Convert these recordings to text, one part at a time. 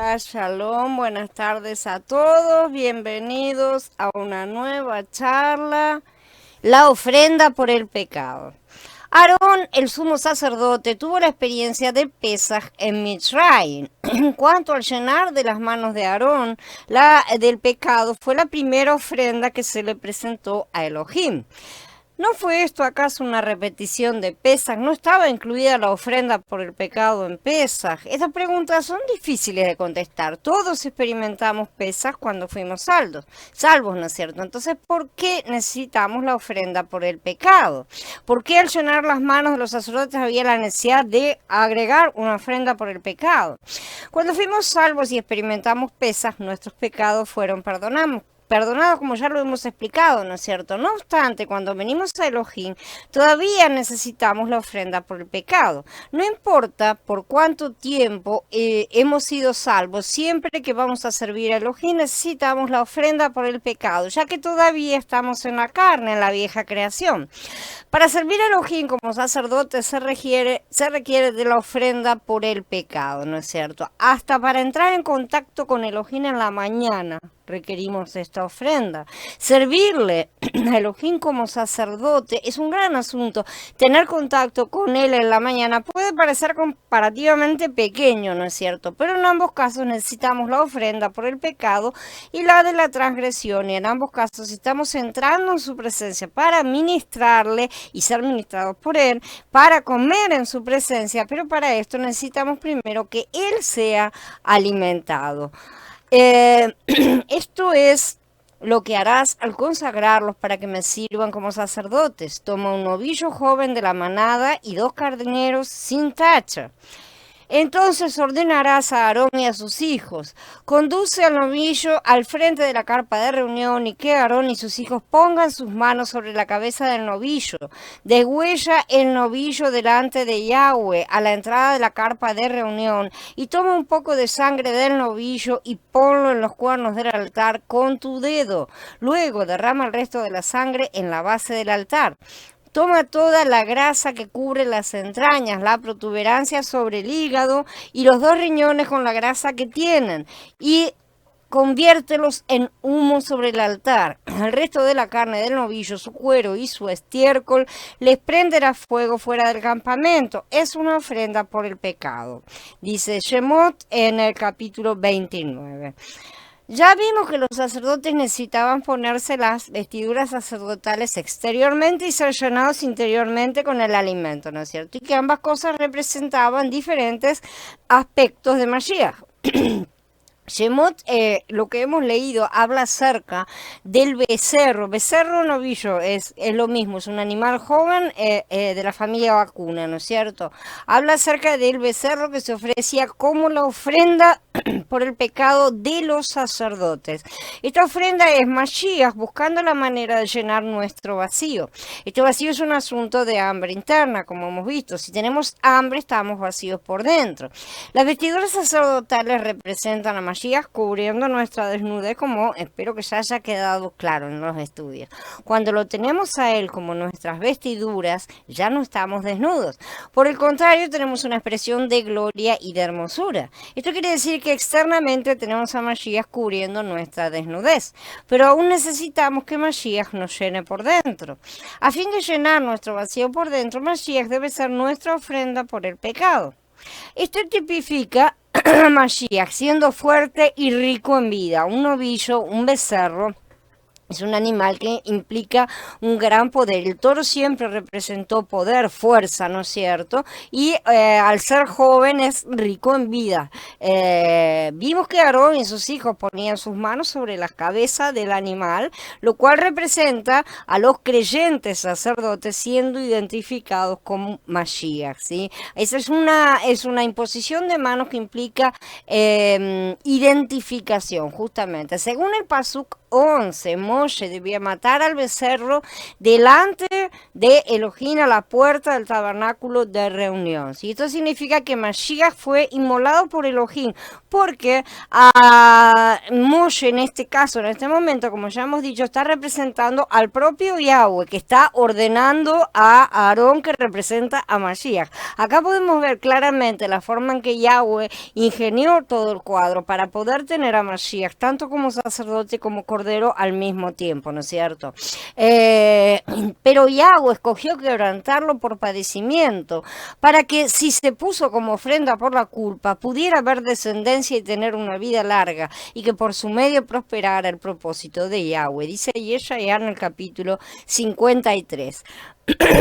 Shalom, buenas tardes a todos, bienvenidos a una nueva charla, la ofrenda por el pecado. Aarón, el sumo sacerdote, tuvo la experiencia de Pesaj en Mitzrayim. En cuanto al llenar de las manos de Aarón, la del pecado fue la primera ofrenda que se le presentó a Elohim. ¿No fue esto acaso una repetición de Pesaj? ¿No estaba incluida la ofrenda por el pecado en Pesaj? Estas preguntas son difíciles de contestar. Todos experimentamos Pesaj cuando fuimos salvos, ¿no es cierto? Entonces, ¿por qué necesitamos la ofrenda por el pecado? ¿Por qué al llenar las manos de los sacerdotes había la necesidad de agregar una ofrenda por el pecado? Cuando fuimos salvos y experimentamos Pesaj, nuestros pecados fueron perdonados, como ya lo hemos explicado, ¿no es cierto? No obstante, cuando venimos a Elohim, todavía necesitamos la ofrenda por el pecado. No importa por cuánto tiempo hemos sido salvos, siempre que vamos a servir a Elohim necesitamos la ofrenda por el pecado, ya que todavía estamos en la carne, en la vieja creación. Para servir a Elohim como sacerdote se requiere de la ofrenda por el pecado, ¿no es cierto? Hasta para entrar en contacto con Elohim en la mañana requerimos esta ofrenda. Servirle a Elohim como sacerdote es un gran asunto. Tener contacto con él en la mañana puede parecer comparativamente pequeño, ¿no es cierto? Pero en ambos casos necesitamos la ofrenda por el pecado y la de la transgresión. Y en ambos casos estamos entrando en su presencia para ministrarle y ser ministrados por él, para comer en su presencia, pero para esto necesitamos primero que él sea alimentado. Esto es lo que harás al consagrarlos para que me sirvan como sacerdotes. Toma un novillo joven de la manada y 2 carneros sin tacha. Entonces ordenarás a Aarón y a sus hijos, conduce al novillo al frente de la carpa de reunión y que Aarón y sus hijos pongan sus manos sobre la cabeza del novillo. Degüella el novillo delante de Yahweh a la entrada de la carpa de reunión y toma un poco de sangre del novillo y ponlo en los cuernos del altar con tu dedo. Luego derrama el resto de la sangre en la base del altar. Toma toda la grasa que cubre las entrañas, la protuberancia sobre el hígado y los 2 riñones con la grasa que tienen y conviértelos en humo sobre el altar. El resto de la carne del novillo, su cuero y su estiércol les prenderá fuego fuera del campamento. Es una ofrenda por el pecado. Dice Shemot en el capítulo 29. Ya vimos que los sacerdotes necesitaban ponerse las vestiduras sacerdotales exteriormente y ser llenados interiormente con el alimento, ¿no es cierto? Y que ambas cosas representaban diferentes aspectos de Mashiach. Shemot, lo que hemos leído, habla acerca del becerro. Becerro novillo es lo mismo, es un animal joven de la familia vacuna, ¿no es cierto? Habla acerca del becerro que se ofrecía como la ofrenda por el pecado de los sacerdotes. Esta ofrenda es Mashiach, buscando la manera de llenar nuestro vacío. Este vacío es un asunto de hambre interna, como hemos visto. Si tenemos hambre, estamos vacíos por dentro. Las vestiduras sacerdotales representan a Mashiach cubriendo nuestra desnudez, como espero que ya haya quedado claro en los estudios. Cuando lo tenemos a él como nuestras vestiduras, ya no estamos desnudos. Por el contrario, tenemos una expresión de gloria y de hermosura. Esto quiere decir que externamente tenemos a Mashiach cubriendo nuestra desnudez, pero aún necesitamos que Mashiach nos llene por dentro. A fin de llenar nuestro vacío por dentro, Mashiach debe ser nuestra ofrenda por el pecado. Esto tipifica a Mashiach siendo fuerte y rico en vida. Un novillo, un becerro, es un animal que implica un gran poder. El toro siempre representó poder, fuerza, ¿no es cierto? Y al ser joven es rico en vida. Vimos que Aarón y sus hijos ponían sus manos sobre la cabeza del animal, lo cual representa a los creyentes sacerdotes siendo identificados como Mashiach, ¿sí? Esa es una imposición de manos que implica identificación, justamente. Según el Pasuk 11, Moshe debía matar al becerro delante de Elohim a la puerta del tabernáculo de reunión. ¿Sí? Esto significa que Mashiach fue inmolado por Elohim, porque a Moshe en este caso, en este momento, como ya hemos dicho, está representando al propio Yahweh, que está ordenando a Aarón, que representa a Mashiach. Acá podemos ver claramente la forma en que Yahweh ingenió todo el cuadro para poder tener a Mashiach, tanto como sacerdote como cordero al mismo tiempo, ¿no es cierto? Pero Yahweh escogió quebrantarlo por padecimiento, para que si se puso como ofrenda por la culpa, pudiera haber descendencia y tener una vida larga, y que por su medio prosperara el propósito de Yahweh. Dice Yeshayahu en el capítulo 53.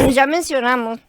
Ya mencionamos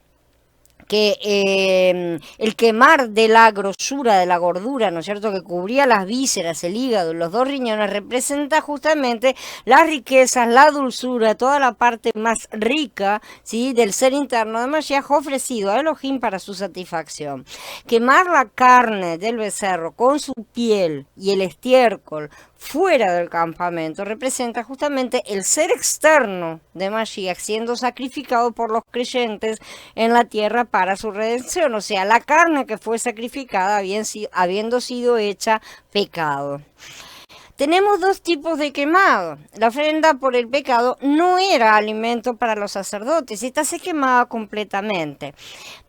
que el quemar de la grosura, de la gordura, ¿no es cierto?, que cubría las vísceras, el hígado, los dos riñones, representa justamente las riquezas, la dulzura, toda la parte más rica, ¿sí?, del ser interno de Mashiach ofrecido a Elohim para su satisfacción. Quemar la carne del becerro con su piel y el estiércol fuera del campamento representa justamente el ser externo de Mashiach siendo sacrificado por los creyentes en la tierra para su redención, o sea, la carne que fue sacrificada habiendo sido hecha pecado. Tenemos dos tipos de quemado. La ofrenda por el pecado no era alimento para los sacerdotes, esta se quemaba completamente.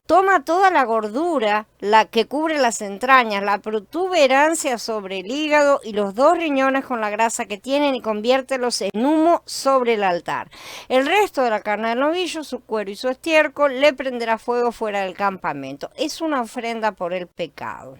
Toma toda la gordura, la que cubre las entrañas, la protuberancia sobre el hígado y los dos riñones con la grasa que tienen y conviértelos en humo sobre el altar. El resto de la carne del novillo, su cuero y su estiércol, le prenderá fuego fuera del campamento. Es una ofrenda por el pecado.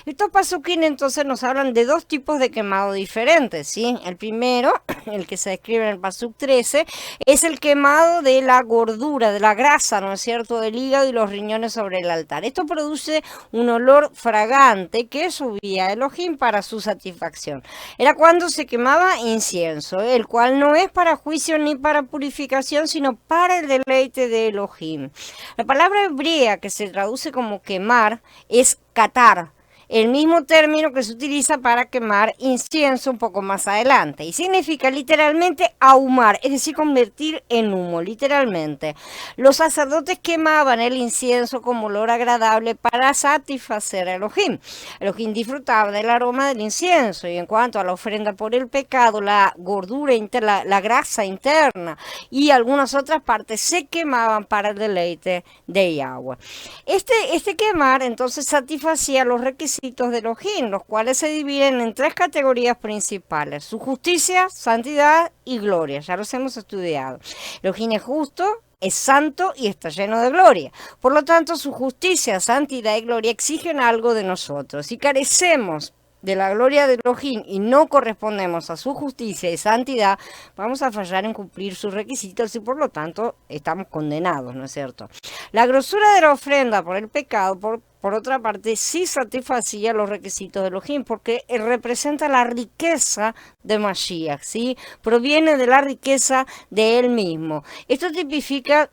Estos pasuquín entonces nos hablan de dos tipos de quemado diferentes, ¿sí? El primero, el que se describe en el pasuk 13, es el quemado de la gordura, de la grasa, ¿no es cierto?, del hígado y los riñones sobre el altar. Esto produce un olor fragante que subía a Elohim para su satisfacción. Era cuando se quemaba incienso, el cual no es para juicio ni para purificación, sino para el deleite de Elohim. La palabra hebrea que se traduce como quemar es catar, el mismo término que se utiliza para quemar incienso un poco más adelante, y significa literalmente ahumar, es decir, convertir en humo, literalmente. Los sacerdotes quemaban el incienso como olor agradable para satisfacer a Elohim. Elohim disfrutaba del aroma del incienso, y en cuanto a la ofrenda por el pecado, la gordura interna, la grasa interna y algunas otras partes se quemaban para el deleite de Yahweh. Este quemar entonces satisfacía los requisitos de Elohim, los cuales se dividen en tres categorías principales: su justicia, santidad y gloria. Ya los hemos estudiado. Elohim es justo, es santo y está lleno de gloria. Por lo tanto, su justicia, santidad y gloria exigen algo de nosotros. Si carecemos de la gloria de Elohim y no correspondemos a su justicia y santidad, vamos a fallar en cumplir sus requisitos y por lo tanto estamos condenados, ¿no es cierto? La grosura de la ofrenda por el pecado, por otra parte, sí satisfacía los requisitos de Elohim, porque representa la riqueza de Mashiach, ¿sí? Proviene de la riqueza de él mismo. Esto tipifica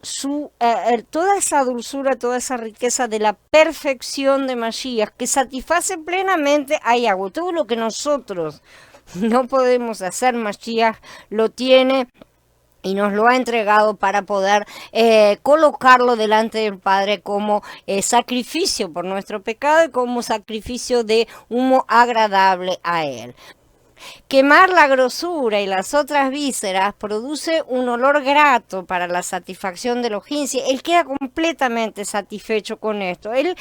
toda esa dulzura, toda esa riqueza de la perfección de Mashiach, que satisface plenamente a Yahweh. Todo lo que nosotros no podemos hacer, Mashiach lo tiene y nos lo ha entregado para poder colocarlo delante del Padre como sacrificio por nuestro pecado y como sacrificio de humo agradable a Él. Quemar la grosura y las otras vísceras produce un olor grato para la satisfacción de Elohim. Él queda completamente satisfecho con esto. Él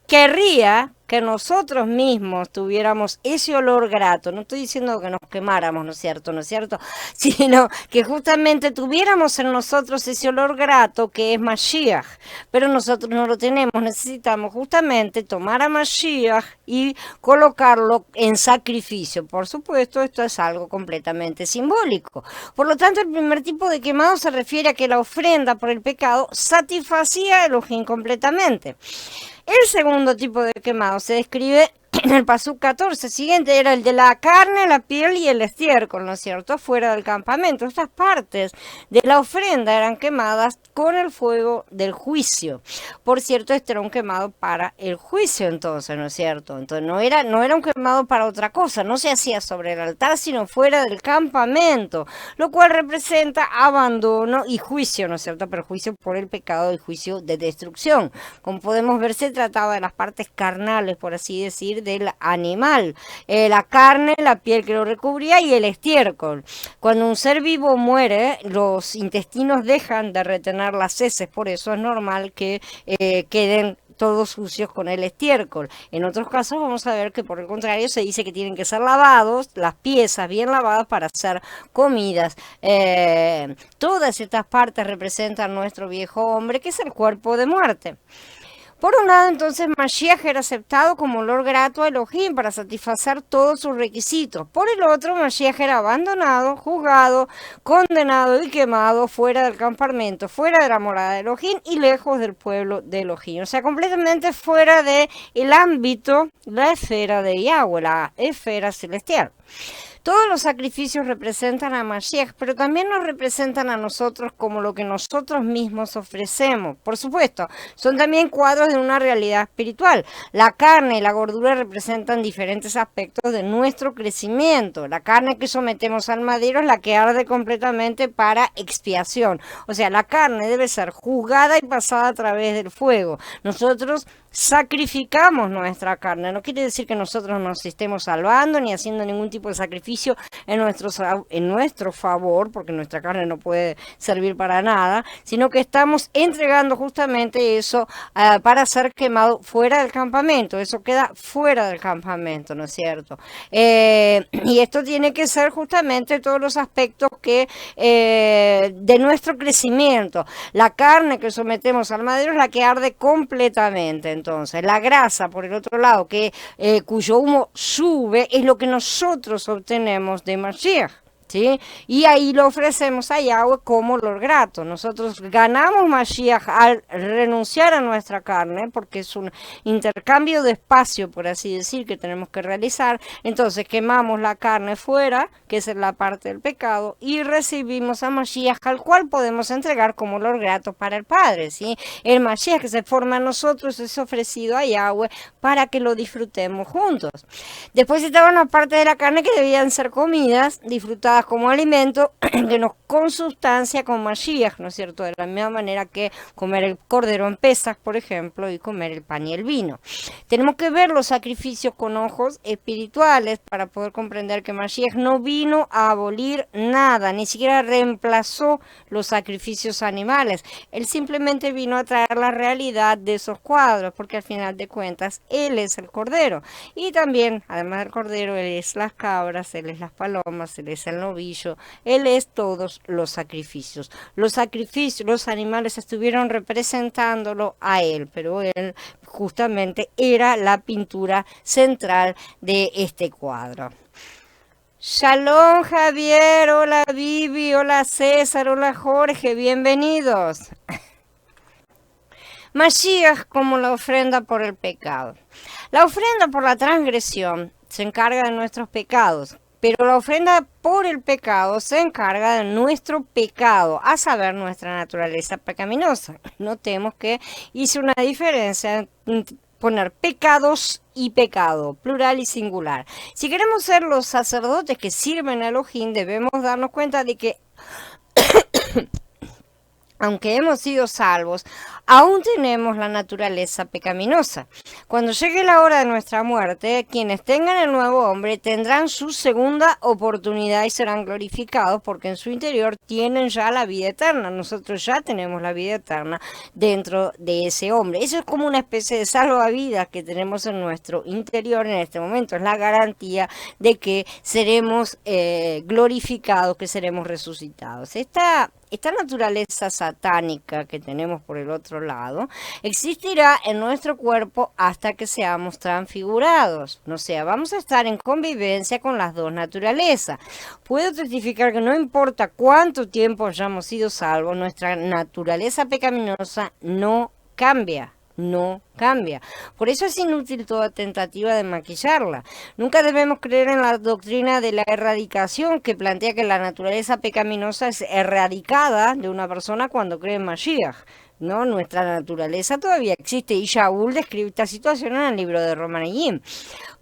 querría que nosotros mismos tuviéramos ese olor grato. No estoy diciendo que nos quemáramos, ¿no es cierto? ¿No es cierto? Sino que justamente tuviéramos en nosotros ese olor grato que es Mashiach. Pero nosotros no lo tenemos. Necesitamos justamente tomar a Mashiach y colocarlo en sacrificio. Por supuesto, esto es algo completamente simbólico. Por lo tanto, el primer tipo de quemado se refiere a que la ofrenda por el pecado satisfacía a Elohim completamente. El segundo tipo de quemado se describe en el pasú 14 siguiente era el de la carne, la piel y el estiércol, ¿no es cierto?, fuera del campamento. Estas partes de la ofrenda eran quemadas con el fuego del juicio. Por cierto, este era un quemado para el juicio entonces, ¿no es cierto? Entonces no era un quemado para otra cosa, no se hacía sobre el altar, sino fuera del campamento, lo cual representa abandono y juicio, ¿no es cierto?, perjuicio por el pecado y juicio de destrucción. Como podemos ver, se trataba de las partes carnales, por así decir, del animal. La carne, la piel que lo recubría y el estiércol. Cuando un ser vivo muere, los intestinos dejan de retener las heces, por eso es normal que queden todos sucios con el estiércol. En otros casos vamos a ver que por el contrario se dice que tienen que ser lavados, las piezas bien lavadas para ser comidas. Todas estas partes representan nuestro viejo hombre, que es el cuerpo de muerte. Por un lado, entonces, Mashiach era aceptado como olor grato a Elohim para satisfacer todos sus requisitos. Por el otro, Mashiach era abandonado, juzgado, condenado y quemado fuera del campamento, fuera de la morada de Elohim y lejos del pueblo de Elohim. O sea, completamente fuera del ámbito, la esfera de Yahweh, la esfera celestial. Todos los sacrificios representan a Mashiach, pero también nos representan a nosotros como lo que nosotros mismos ofrecemos. Por supuesto, son también cuadros de una realidad espiritual. La carne y la gordura representan diferentes aspectos de nuestro crecimiento. La carne que sometemos al madero es la que arde completamente para expiación. O sea, la carne debe ser juzgada y pasada a través del fuego. Nosotros sacrificamos nuestra carne. No quiere decir que nosotros nos estemos salvando ni haciendo ningún tipo de sacrificio en nuestro favor, porque nuestra carne no puede servir para nada, sino que estamos entregando justamente eso para ser quemado fuera del campamento. Eso queda fuera del campamento, ¿no es cierto? Y esto tiene que ser justamente todos los aspectos que de nuestro crecimiento. La carne que sometemos al madero es la que arde completamente. Entonces, la grasa, por el otro lado, cuyo humo sube, es lo que nosotros obtenemos de Mashiach. ¿Sí? Y ahí lo ofrecemos a Yahweh como olor grato. Nosotros ganamos Mashiach al renunciar a nuestra carne, porque es un intercambio de espacio, por así decir, que tenemos que realizar. Entonces quemamos la carne fuera, que es la parte del pecado, y recibimos a Mashiach, al cual podemos entregar como olor grato para el Padre. ¿Sí? El Mashiach que se forma en nosotros es ofrecido a Yahweh para que lo disfrutemos juntos. Después estaba una parte de la carne que debían ser comidas, disfrutadas como alimento, que nos consustancia con Mashiach, ¿no es cierto? De la misma manera que comer el cordero en Pesach, por ejemplo, y comer el pan y el vino. Tenemos que ver los sacrificios con ojos espirituales para poder comprender que Mashiach no vino a abolir nada, ni siquiera reemplazó los sacrificios animales. Él simplemente vino a traer la realidad de esos cuadros, porque al final de cuentas, Él es el cordero. Y también, además del cordero, Él es las cabras, Él es las palomas, Él es el novillo, Él es todos los sacrificios. Los animales estuvieron representándolo a Él, pero Él justamente era la pintura central de este cuadro. Shalom Javier, hola Vivi, hola César, hola Jorge, bienvenidos. Mashiach como la ofrenda por el pecado. La ofrenda por la transgresión se encarga de nuestros pecados, pero la ofrenda por el pecado se encarga de nuestro pecado, a saber, nuestra naturaleza pecaminosa. Notemos que hice una diferencia entre poner pecados y pecado, plural y singular. Si queremos ser los sacerdotes que sirven a Elohim, debemos darnos cuenta de que aunque hemos sido salvos, aún tenemos la naturaleza pecaminosa. Cuando llegue la hora de nuestra muerte, quienes tengan el nuevo hombre tendrán su segunda oportunidad y serán glorificados porque en su interior tienen ya la vida eterna. Nosotros ya tenemos la vida eterna dentro de ese hombre. Eso es como una especie de salvavidas que tenemos en nuestro interior en este momento. Es la garantía de que seremos glorificados, que seremos resucitados. Esta naturaleza satánica que tenemos por el otro lado existirá en nuestro cuerpo hasta que seamos transfigurados. O sea, vamos a estar en convivencia con las dos naturalezas. Puedo testificar que no importa cuánto tiempo hayamos sido salvos, nuestra naturaleza pecaminosa no cambia. no cambia. Por eso es inútil toda tentativa de maquillarla. Nunca debemos creer en la doctrina de la erradicación que plantea que la naturaleza pecaminosa es erradicada de una persona cuando cree en Mashiach. ¿No? Nuestra naturaleza todavía existe y Shaul describe esta situación en el libro de Romaneyim.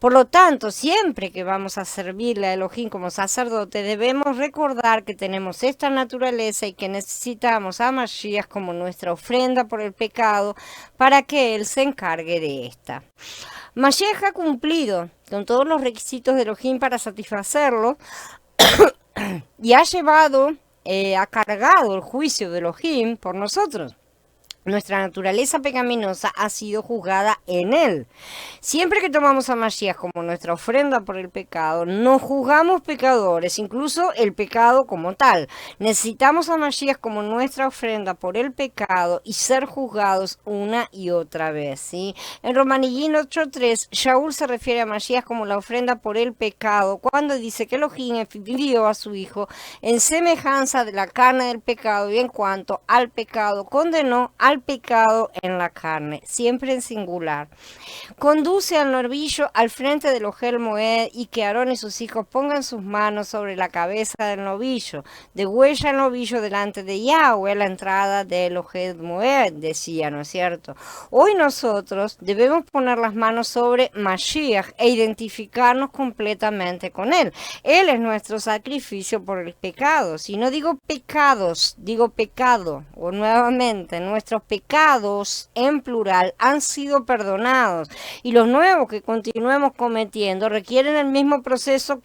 Por lo tanto, siempre que vamos a servirle a Elohim como sacerdote, debemos recordar que tenemos esta naturaleza y que necesitamos a Mashiach como nuestra ofrenda por el pecado para que Él se encargue de esta. Mashiach ha cumplido con todos los requisitos de Elohim para satisfacerlo y ha cargado el juicio de Elohim por nosotros. Nuestra naturaleza pecaminosa ha sido juzgada en Él. Siempre que tomamos a Mashiach como nuestra ofrenda por el pecado, nos juzgamos pecadores, incluso el pecado como tal. Necesitamos a Mashiach como nuestra ofrenda por el pecado y ser juzgados una y otra vez, ¿sí? En Romaneyim 8.3, Shaul se refiere a Mashiach como la ofrenda por el pecado cuando dice que Elohim envió a su Hijo en semejanza de la carne del pecado y en cuanto al pecado condenó al pecado en la carne, siempre en singular. Conduce al novillo al frente del Ohel Moed y que Aarón y sus hijos pongan sus manos sobre la cabeza del novillo. Degüella el novillo delante de Yahweh a la entrada del Ohel Moed, decía, ¿no es cierto? Hoy nosotros debemos poner las manos sobre Mashiach e identificarnos completamente con Él. Él es nuestro sacrificio por el pecado. Si no digo pecados, digo pecado, o nuevamente, nuestros pecados en plural han sido perdonados y los nuevos que continuemos cometiendo requieren el mismo proceso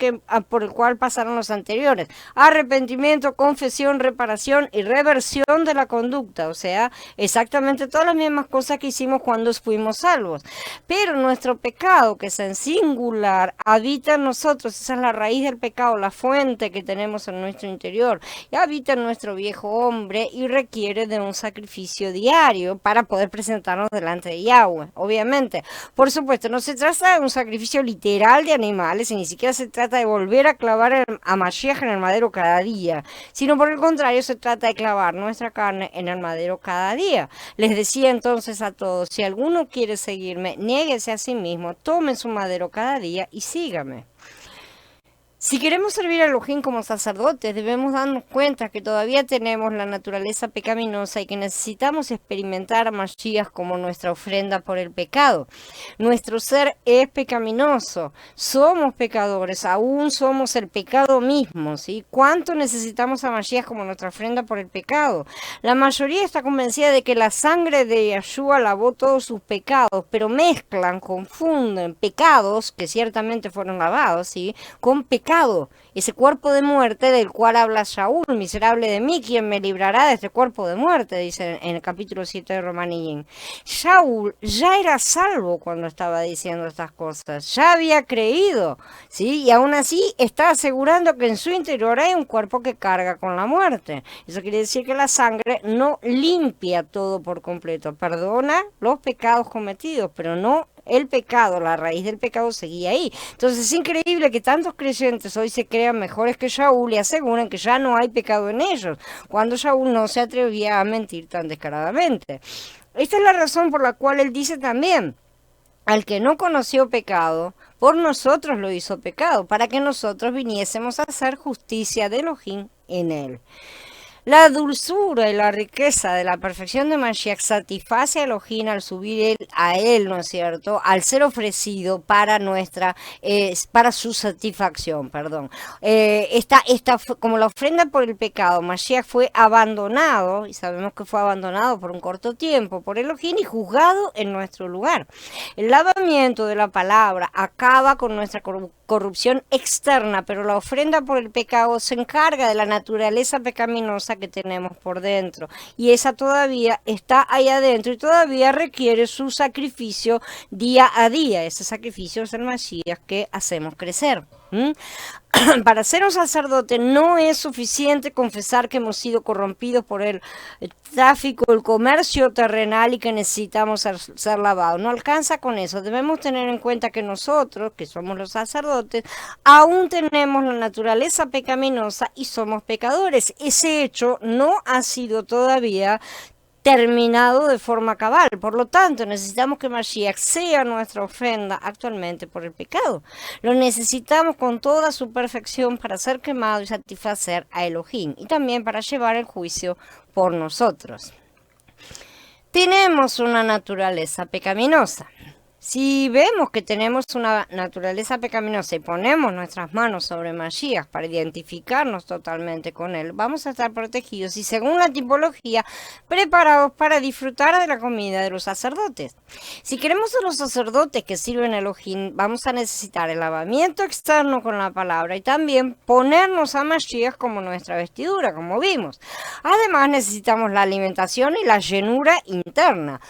por el cual pasaron los anteriores: arrepentimiento, confesión, reparación y reversión de la conducta, o sea, exactamente todas las mismas cosas que hicimos cuando fuimos salvos. Pero nuestro pecado, que es en singular, habita en nosotros. Esa es la raíz del pecado, la fuente que tenemos en nuestro interior, y habita en nuestro viejo hombre y requiere de un sacrificio diario para poder presentarnos delante de Yahweh. Obviamente, por supuesto, no se trata de un sacrificio literal de animales y ni siquiera se trata de volver a clavar a Mashiach en el madero cada día, sino por el contrario se trata de clavar nuestra carne en el madero cada día. Les decía entonces a todos: si alguno quiere seguirme, niéguese a sí mismo, tome su madero cada día y sígame. Si queremos servir a Elohim como sacerdotes, debemos darnos cuenta que todavía tenemos la naturaleza pecaminosa y que necesitamos experimentar a Mashiach como nuestra ofrenda por el pecado. Nuestro ser es pecaminoso, somos pecadores, aún somos el pecado mismo, ¿sí? ¿Cuánto necesitamos a Mashiach como nuestra ofrenda por el pecado? La mayoría está convencida de que la sangre de Yeshua lavó todos sus pecados, pero mezclan, confunden pecados, que ciertamente fueron lavados, ¿sí?, con pecados. Ese cuerpo de muerte del cual habla Shaul: miserable de mí, ¿quién me librará de este cuerpo de muerte?, dice en el capítulo 7 de Romaneyim. Shaul ya era salvo cuando estaba diciendo estas cosas, ya había creído, ¿sí? Y aún así está asegurando que en su interior hay un cuerpo que carga con la muerte. Eso quiere decir que la sangre no limpia todo por completo, perdona los pecados cometidos, pero no el pecado. La raíz del pecado seguía ahí. Entonces es increíble que tantos creyentes hoy se crean mejores que Shaul y aseguran que ya no hay pecado en ellos, cuando Shaul no se atrevía a mentir tan descaradamente. Esta es la razón por la cual él dice también: al que no conoció pecado, por nosotros lo hizo pecado, para que nosotros viniésemos a hacer justicia de Elohim en él. La dulzura y la riqueza de la perfección de Mashiach satisface a Elohim al subir a él, ¿no es cierto?, al ser ofrecido para para su satisfacción, perdón. Como la ofrenda por el pecado, Mashiach fue abandonado, y sabemos que fue abandonado por un corto tiempo por Elohim y juzgado en nuestro lugar. El lavamiento de la palabra acaba con nuestra corrupción externa, pero la ofrenda por el pecado se encarga de la naturaleza pecaminosa que tenemos por dentro, y esa todavía está ahí adentro y todavía requiere su sacrificio día a día. Ese sacrificio es el Mashiach que hacemos crecer. Para ser un sacerdote no es suficiente confesar que hemos sido corrompidos por el tráfico, el comercio terrenal y que necesitamos ser lavados. No alcanza con eso. Debemos tener en cuenta que nosotros, que somos los sacerdotes, aún tenemos la naturaleza pecaminosa y somos pecadores. Ese hecho no ha sido todavía terminado de forma cabal. Por lo tanto, necesitamos que Mashiach sea nuestra ofrenda actualmente por el pecado. Lo necesitamos con toda su perfección para ser quemado y satisfacer a Elohim, y también para llevar el juicio por nosotros. Tenemos una naturaleza pecaminosa. Si vemos que tenemos una naturaleza pecaminosa y ponemos nuestras manos sobre Mashiach para identificarnos totalmente con él, vamos a estar protegidos y, según la tipología, preparados para disfrutar de la comida de los sacerdotes. Si queremos ser los sacerdotes que sirven a Elohim, vamos a necesitar el lavamiento externo con la palabra y también ponernos a Mashiach como nuestra vestidura, como vimos. Además, necesitamos la alimentación y la llenura interna.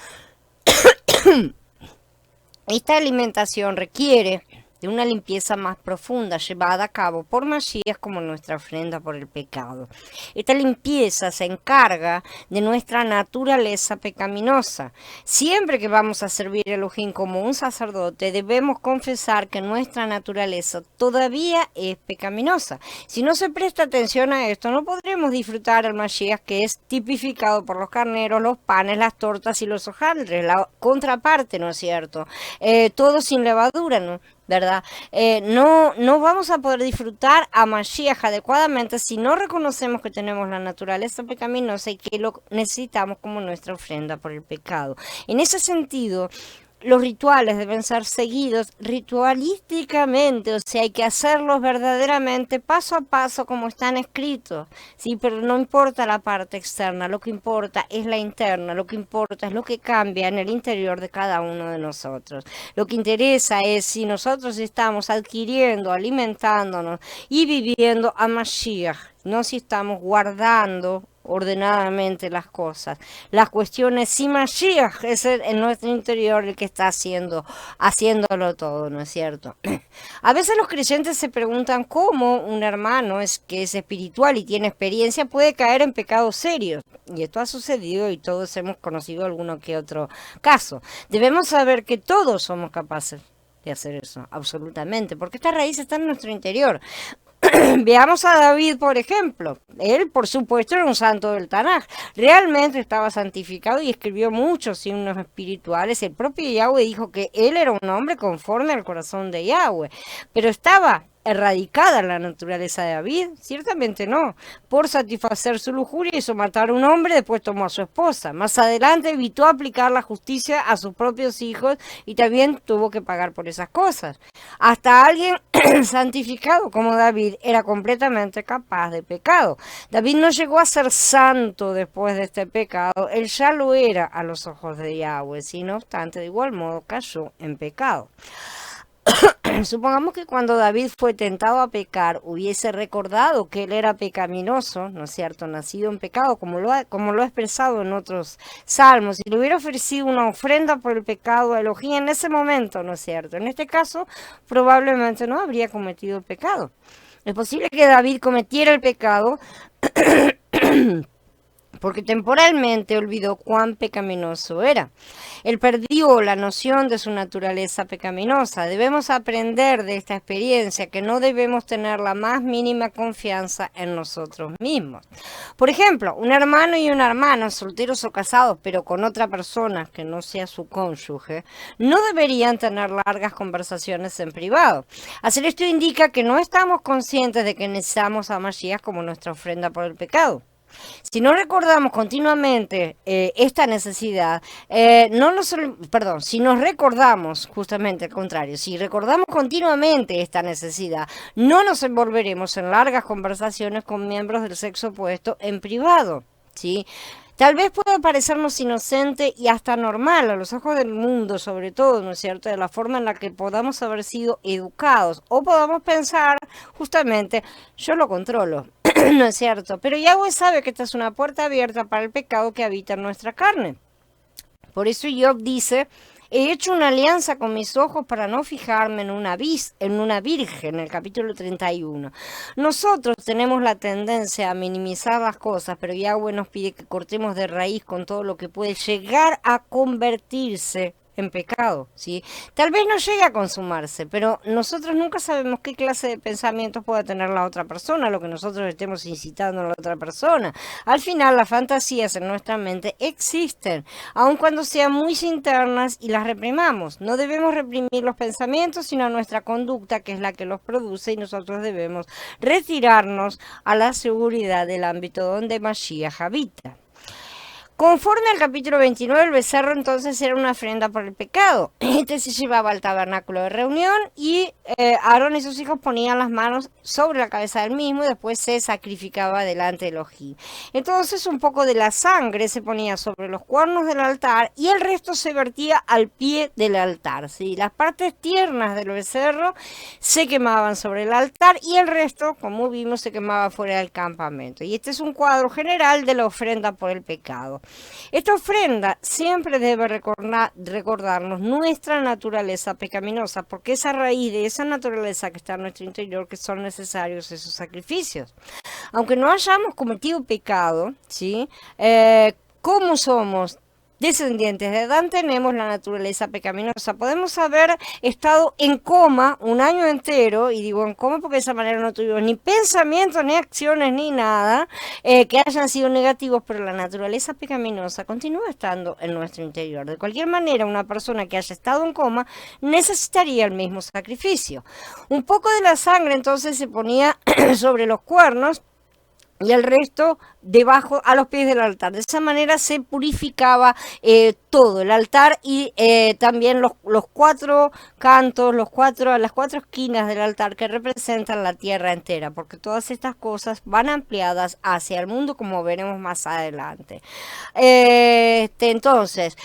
Esta alimentación requiere de una limpieza más profunda llevada a cabo por Mashiach como nuestra ofrenda por el pecado. Esta limpieza se encarga de nuestra naturaleza pecaminosa. Siempre que vamos a servir a Elohim como un sacerdote, debemos confesar que nuestra naturaleza todavía es pecaminosa. Si no se presta atención a esto, no podremos disfrutar al Mashiach, que es tipificado por los carneros, los panes, las tortas y los hojaldres, la contraparte, ¿no es cierto? Todo sin levadura, ¿no? ¿Verdad? No vamos a poder disfrutar a Mashiach adecuadamente si no reconocemos que tenemos la naturaleza pecaminosa y que lo necesitamos como nuestra ofrenda por el pecado. En ese sentido, los rituales deben ser seguidos ritualísticamente, o sea, hay que hacerlos verdaderamente paso a paso como están escritos, ¿sí? Pero no importa la parte externa, lo que importa es la interna, lo que importa es lo que cambia en el interior de cada uno de nosotros. Lo que interesa es si nosotros estamos adquiriendo, alimentándonos y viviendo a Mashiach, no si estamos guardando ordenadamente las cosas. Las cuestiones, si Mashiach es en nuestro interior el que está haciéndolo todo, ¿no es cierto? A veces los creyentes se preguntan cómo un hermano que es espiritual y tiene experiencia puede caer en pecados serios. Y esto ha sucedido y todos hemos conocido alguno que otro caso. Debemos saber que todos somos capaces de hacer eso, absolutamente, porque esta raíz está en nuestro interior. Veamos a David, por ejemplo. Él, por supuesto, era un santo del Tanaj. Realmente estaba santificado y escribió muchos himnos espirituales. El propio Yahweh dijo que él era un hombre conforme al corazón de Yahweh. Pero estaba erradicada la naturaleza de David. Ciertamente no. Por satisfacer su lujuria hizo matar a un hombre, después tomó a su esposa. Más adelante evitó aplicar la justicia a sus propios hijos y también tuvo que pagar por esas cosas. Hasta alguien santificado como David era completamente capaz de pecado. David no llegó a ser santo después de este pecado, él ya lo era a los ojos de Yahweh, y no obstante, de igual modo cayó en pecado. Supongamos que cuando David fue tentado a pecar, hubiese recordado que él era pecaminoso, ¿no es cierto?, nacido en pecado, como lo ha expresado en otros salmos, y le hubiera ofrecido una ofrenda por el pecado a Elohim en ese momento, ¿no es cierto? En este caso, probablemente no habría cometido el pecado. Es posible que David cometiera el pecado porque temporalmente olvidó cuán pecaminoso era. Él perdió la noción de su naturaleza pecaminosa. Debemos aprender de esta experiencia que no debemos tener la más mínima confianza en nosotros mismos. Por ejemplo, un hermano y una hermana, solteros o casados, pero con otra persona que no sea su cónyuge, no deberían tener largas conversaciones en privado. Hacer esto indica que no estamos conscientes de que necesitamos a Mashiach como nuestra ofrenda por el pecado. Si no recordamos continuamente esta necesidad, si nos recordamos justamente al contrario, si recordamos continuamente esta necesidad, no nos envolveremos en largas conversaciones con miembros del sexo opuesto en privado, ¿sí? Tal vez pueda parecernos inocente y hasta normal a los ojos del mundo, sobre todo, ¿no es cierto?, de la forma en la que podamos haber sido educados, o podamos pensar justamente, yo lo controlo, ¿no es cierto? Pero Yahweh sabe que esta es una puerta abierta para el pecado que habita en nuestra carne. Por eso Job dice: he hecho una alianza con mis ojos para no fijarme en una virgen, en el capítulo 31. Nosotros tenemos la tendencia a minimizar las cosas, pero Yahweh nos pide que cortemos de raíz con todo lo que puede llegar a convertirse en pecado, ¿sí? Tal vez no llegue a consumarse, pero nosotros nunca sabemos qué clase de pensamientos pueda tener la otra persona, lo que nosotros estemos incitando a la otra persona. Al final, las fantasías en nuestra mente existen, aun cuando sean muy internas y las reprimamos. No debemos reprimir los pensamientos, sino nuestra conducta, que es la que los produce, y nosotros debemos retirarnos a la seguridad del ámbito donde Mashiach habita. Conforme al capítulo 29, el becerro entonces era una ofrenda por el pecado. Este se llevaba al tabernáculo de reunión y Aarón y sus hijos ponían las manos sobre la cabeza del mismo y después se sacrificaba delante de Elohim. Entonces un poco de la sangre se ponía sobre los cuernos del altar y el resto se vertía al pie del altar, ¿sí? Las partes tiernas del becerro se quemaban sobre el altar y el resto, como vimos, se quemaba fuera del campamento. Y este es un cuadro general de la ofrenda por el pecado. Esta ofrenda siempre debe recordarnos nuestra naturaleza pecaminosa, porque es a raíz de esa naturaleza que está en nuestro interior que son necesarios esos sacrificios. Aunque no hayamos cometido pecado, ¿sí? ¿Cómo somos descendientes de Adán? Tenemos la naturaleza pecaminosa. Podemos haber estado en coma un año entero, y digo en coma porque de esa manera no tuvimos ni pensamientos, ni acciones, ni nada que hayan sido negativos, pero la naturaleza pecaminosa continúa estando en nuestro interior. De cualquier manera, una persona que haya estado en coma necesitaría el mismo sacrificio. Un poco de la sangre entonces se ponía sobre los cuernos y el resto debajo a los pies del altar. De esa manera se purificaba todo el altar y también los cuatro cantos, las cuatro esquinas del altar que representan la tierra entera, porque todas estas cosas van ampliadas hacia el mundo, como veremos más adelante. Entonces,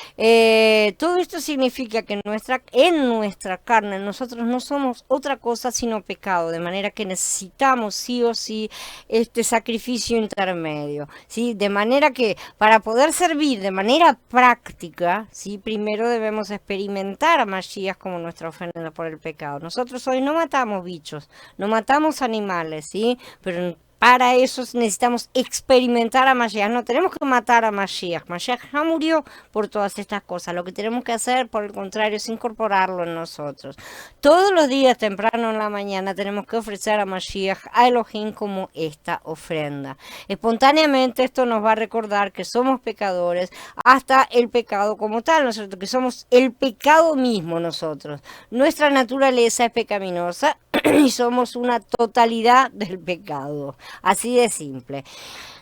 todo esto significa que en nuestra carne nosotros no somos otra cosa sino pecado, de manera que necesitamos sí o sí este sacrificio intermedio, ¿sí? De manera que para poder servir de manera práctica, ¿sí? Primero debemos experimentar a Mashiach como nuestra ofrenda por el pecado. Nosotros hoy no matamos bichos, no matamos animales, ¿sí? Pero para eso necesitamos experimentar a Mashiach. No tenemos que matar a Mashiach. Mashiach ya murió por todas estas cosas. Lo que tenemos que hacer, por el contrario, es incorporarlo en nosotros. Todos los días, temprano en la mañana, tenemos que ofrecer a Mashiach, a Elohim, como esta ofrenda. Espontáneamente esto nos va a recordar que somos pecadores, hasta el pecado como tal, ¿no es cierto? Que somos el pecado mismo nosotros. Nuestra naturaleza es pecaminosa y somos una totalidad del pecado. Así de simple.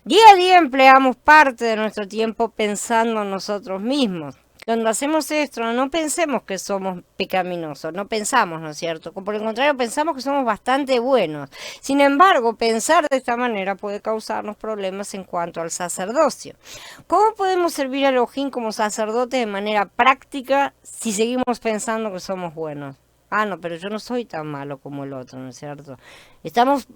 Día a día empleamos parte de nuestro tiempo pensando en nosotros mismos. Cuando hacemos esto, no pensemos que somos pecaminosos, no pensamos, ¿no es cierto? Por el contrario, pensamos que somos bastante buenos. Sin embargo, pensar de esta manera puede causarnos problemas en cuanto al sacerdocio. ¿Cómo podemos servir a Elohim como sacerdotes de manera práctica si seguimos pensando que somos buenos? Ah, no, pero yo no soy tan malo como el otro, ¿no es cierto? Estamos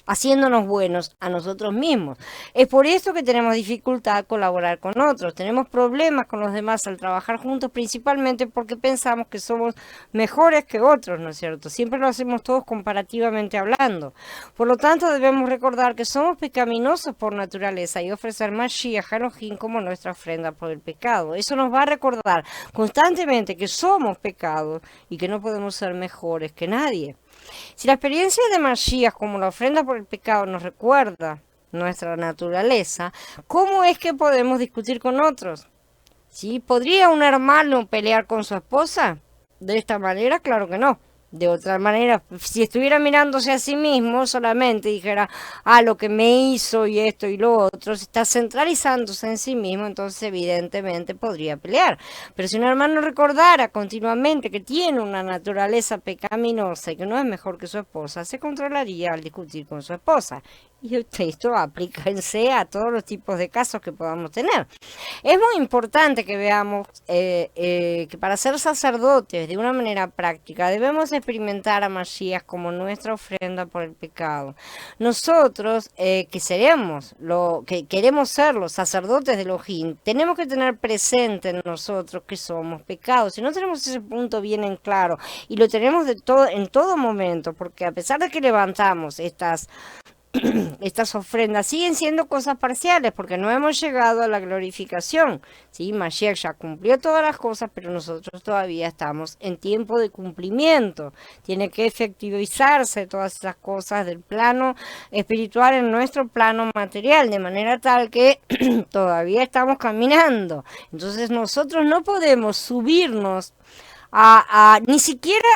haciéndonos buenos a nosotros mismos. Es por eso que tenemos dificultad a colaborar con otros. Tenemos problemas con los demás al trabajar juntos, principalmente porque pensamos que somos mejores que otros, ¿no es cierto? Siempre lo hacemos todos comparativamente hablando. Por lo tanto, debemos recordar que somos pecaminosos por naturaleza y ofrecer Mashiach a Elohim como nuestra ofrenda por el pecado. Eso nos va a recordar constantemente que somos pecados y que no podemos ser mejores que nadie. Si la experiencia de Mashiach como la ofrenda por el pecado nos recuerda nuestra naturaleza, ¿cómo es que podemos discutir con otros? ¿Sí? ¿Podría un hermano pelear con su esposa? De esta manera, claro que no. De otra manera, si estuviera mirándose a sí mismo solamente dijera, lo que me hizo y esto y lo otro, si está centralizándose en sí mismo, entonces evidentemente podría pelear. Pero si un hermano recordara continuamente que tiene una naturaleza pecaminosa y que no es mejor que su esposa, se controlaría al discutir con su esposa. Y esto aplíquense a todos los tipos de casos que podamos tener. Es muy importante que veamos que para ser sacerdotes de una manera práctica debemos experimentar a Mashiach como nuestra ofrenda por el pecado. Nosotros que queremos ser los sacerdotes de Elohim, tenemos que tener presente en nosotros que somos pecados. Si no tenemos ese punto bien en claro y lo tenemos en todo momento, porque a pesar de que levantamos estas estas ofrendas siguen siendo cosas parciales porque no hemos llegado a la glorificación. ¿Sí? Mashiach ya cumplió todas las cosas, pero nosotros todavía estamos en tiempo de cumplimiento. Tiene que efectivizarse todas esas cosas del plano espiritual en nuestro plano material, de manera tal que todavía estamos caminando. Entonces nosotros no podemos subirnos ni siquiera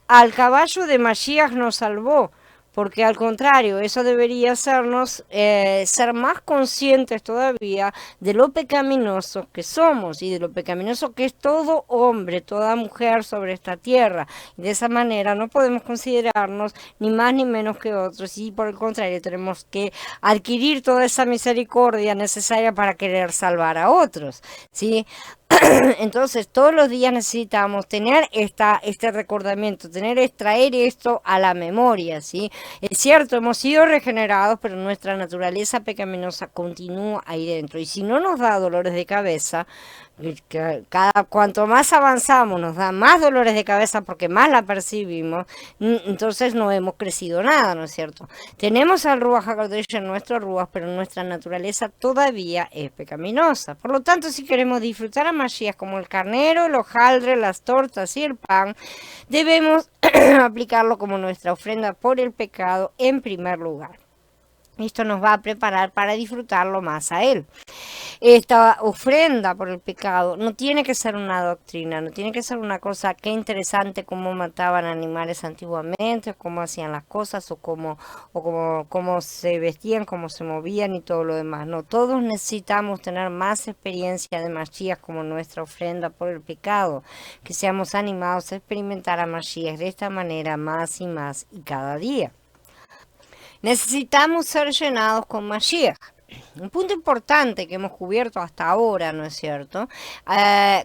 al caballo de Mashiach nos salvó, porque al contrario, eso debería hacernos ser más conscientes todavía de lo pecaminosos que somos y de lo pecaminoso que es todo hombre, toda mujer sobre esta tierra. Y de esa manera no podemos considerarnos ni más ni menos que otros, y por el contrario tenemos que adquirir toda esa misericordia necesaria para querer salvar a otros, ¿sí? Entonces, todos los días necesitamos tener este recordamiento, traer esto a la memoria, ¿sí? Es cierto, hemos sido regenerados, pero nuestra naturaleza pecaminosa continúa ahí dentro. Y si no nos da dolores de cabeza, cuanto más avanzamos nos da más dolores de cabeza porque más la percibimos, entonces no hemos crecido nada, ¿no es cierto? Tenemos al Ruach HaKodesh en nuestro Ruach, pero nuestra naturaleza todavía es pecaminosa. Por lo tanto, si queremos disfrutar a Mashiach como el carnero, los hojaldres, las tortas y el pan, debemos aplicarlo como nuestra ofrenda por el pecado en primer lugar. Esto nos va a preparar para disfrutarlo más a Él. Esta ofrenda por el pecado no tiene que ser una doctrina, no tiene que ser una cosa que interesante como mataban animales antiguamente, o cómo hacían las cosas, o cómo se vestían, cómo se movían y todo lo demás. No, todos necesitamos tener más experiencia de Mashiach como nuestra ofrenda por el pecado, que seamos animados a experimentar a Mashiach de esta manera más y más y cada día. Necesitamos ser llenados con Mashiach. Un punto importante que hemos cubierto hasta ahora, ¿no es cierto?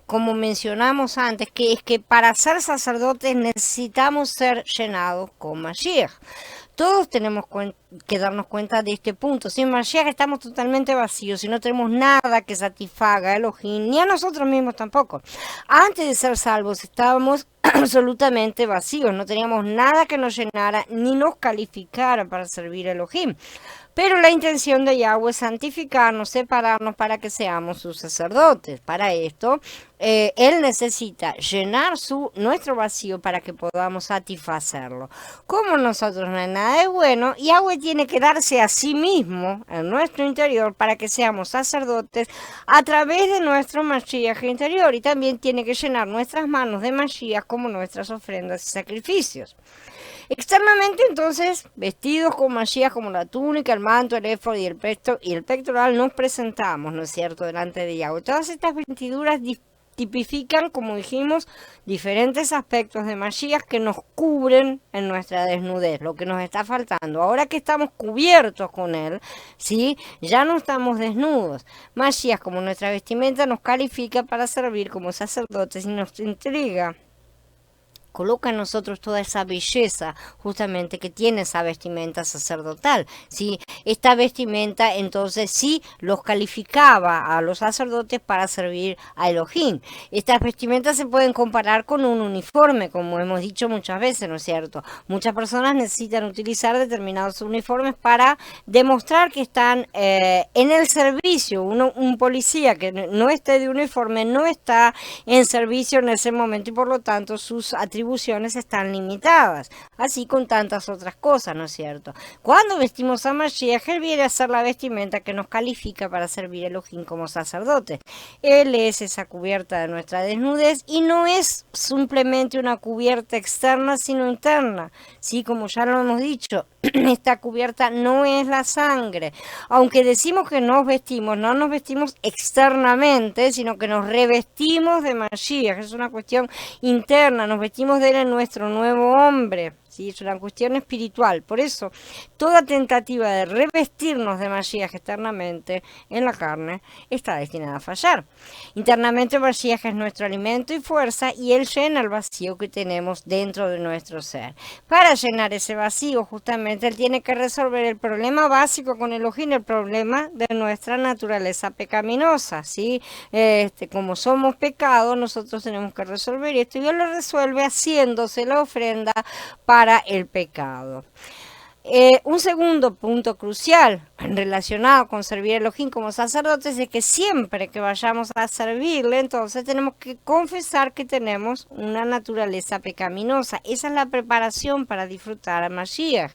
Como mencionamos antes, que es que para ser sacerdotes necesitamos ser llenados con Mashiach. Todos tenemos que darnos cuenta de este punto. Sin Mashiach estamos totalmente vacíos y no tenemos nada que satisfaga a Elohim, ni a nosotros mismos tampoco. Antes de ser salvos estábamos absolutamente vacíos, no teníamos nada que nos llenara ni nos calificara para servir a Elohim. Pero la intención de Yahweh es santificarnos, separarnos para que seamos sus sacerdotes. Para esto, Él necesita llenar nuestro vacío para que podamos satisfacerlo. Como nosotros no hay nada de bueno, Yahweh tiene que darse a sí mismo en nuestro interior para que seamos sacerdotes a través de nuestro Mashiach interior. Y también tiene que llenar nuestras manos de Mashiach como nuestras ofrendas y sacrificios. Externamente, entonces, vestidos con Mashiach, como la túnica, el manto, el éfod y el pectoral, nos presentamos, ¿no es cierto?, delante de Yahweh. Todas estas vestiduras tipifican, como dijimos, diferentes aspectos de Mashiach que nos cubren en nuestra desnudez, lo que nos está faltando. Ahora que estamos cubiertos con Él, ¿sí?, ya no estamos desnudos. Mashiach, como nuestra vestimenta, nos califica para servir como sacerdotes y nos entrega, coloca en nosotros toda esa belleza justamente que tiene esa vestimenta sacerdotal, ¿sí? Esta vestimenta entonces sí los calificaba a los sacerdotes para servir a Elohim. Estas vestimentas se pueden comparar con un uniforme, como hemos dicho muchas veces, ¿no es cierto? Muchas personas necesitan utilizar determinados uniformes para demostrar que están en el servicio. Un policía que no esté de uniforme no está en servicio en ese momento y por lo tanto sus atribuciones están limitadas, así con tantas otras cosas, ¿no es cierto? Cuando vestimos a Mashiach, Él viene a ser la vestimenta que nos califica para servir a Elohim como sacerdotes. Él es esa cubierta de nuestra desnudez y no es simplemente una cubierta externa, sino interna, ¿sí? Como ya lo hemos dicho, esta cubierta no es la sangre. Aunque decimos que nos vestimos, no nos vestimos externamente, sino que nos revestimos de Mashiach. Es una cuestión interna, nos vestimos de Él en nuestro nuevo hombre. ¿Sí? Es una cuestión espiritual. Por eso, toda tentativa de revestirnos de Mashiach externamente en la carne está destinada a fallar. Internamente, Mashiach es nuestro alimento y fuerza y Él llena el vacío que tenemos dentro de nuestro ser. Para llenar ese vacío, justamente, Él tiene que resolver el problema básico con Elohim, el problema de nuestra naturaleza pecaminosa. ¿Sí? Como somos pecados, nosotros tenemos que resolver esto y Él lo resuelve haciéndose la ofrenda para el pecado. Un segundo punto crucial relacionado con servir a Elohim como sacerdotes es que siempre que vayamos a servirle, entonces tenemos que confesar que tenemos una naturaleza pecaminosa. Esa es la preparación para disfrutar a Mashiach.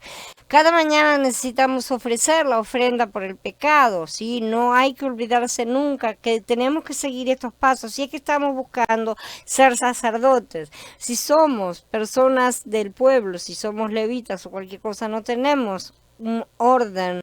Cada mañana necesitamos ofrecer la ofrenda por el pecado, ¿sí? No hay que olvidarse nunca que tenemos que seguir estos pasos si es que estamos buscando ser sacerdotes. Si somos personas del pueblo, si somos levitas o cualquier cosa, no tenemos un orden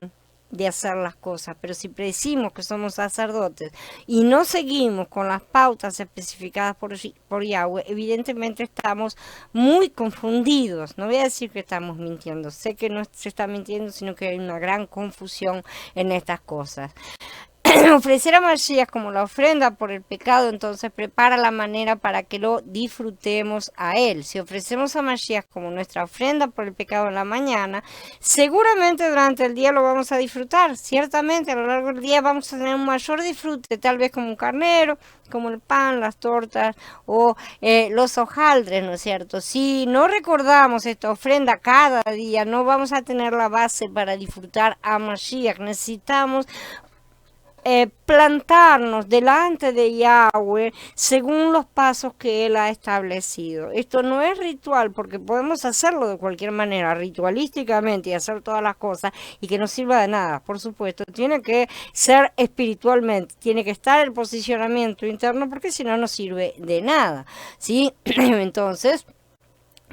de hacer las cosas, pero si decimos que somos sacerdotes y no seguimos con las pautas especificadas por Yahweh, evidentemente estamos muy confundidos. No voy a decir que estamos mintiendo, sé que no se está mintiendo, sino que hay una gran confusión en estas cosas. Ofrecer a Mashiach como la ofrenda por el pecado, entonces prepara la manera para que lo disfrutemos a Él. Si ofrecemos a Mashiach como nuestra ofrenda por el pecado en la mañana, seguramente durante el día lo vamos a disfrutar. Ciertamente a lo largo del día vamos a tener un mayor disfrute, tal vez como un carnero, como el pan, las tortas o los hojaldres, ¿no es cierto? Si no recordamos esta ofrenda cada día, no vamos a tener la base para disfrutar a Mashiach. Necesitamos plantarnos delante de Yahweh según los pasos que Él ha establecido. Esto no es ritual porque podemos hacerlo de cualquier manera, ritualísticamente y hacer todas las cosas y que no sirva de nada. Por supuesto, tiene que ser espiritualmente, tiene que estar el posicionamiento interno porque si no, no sirve de nada, ¿sí? Entonces,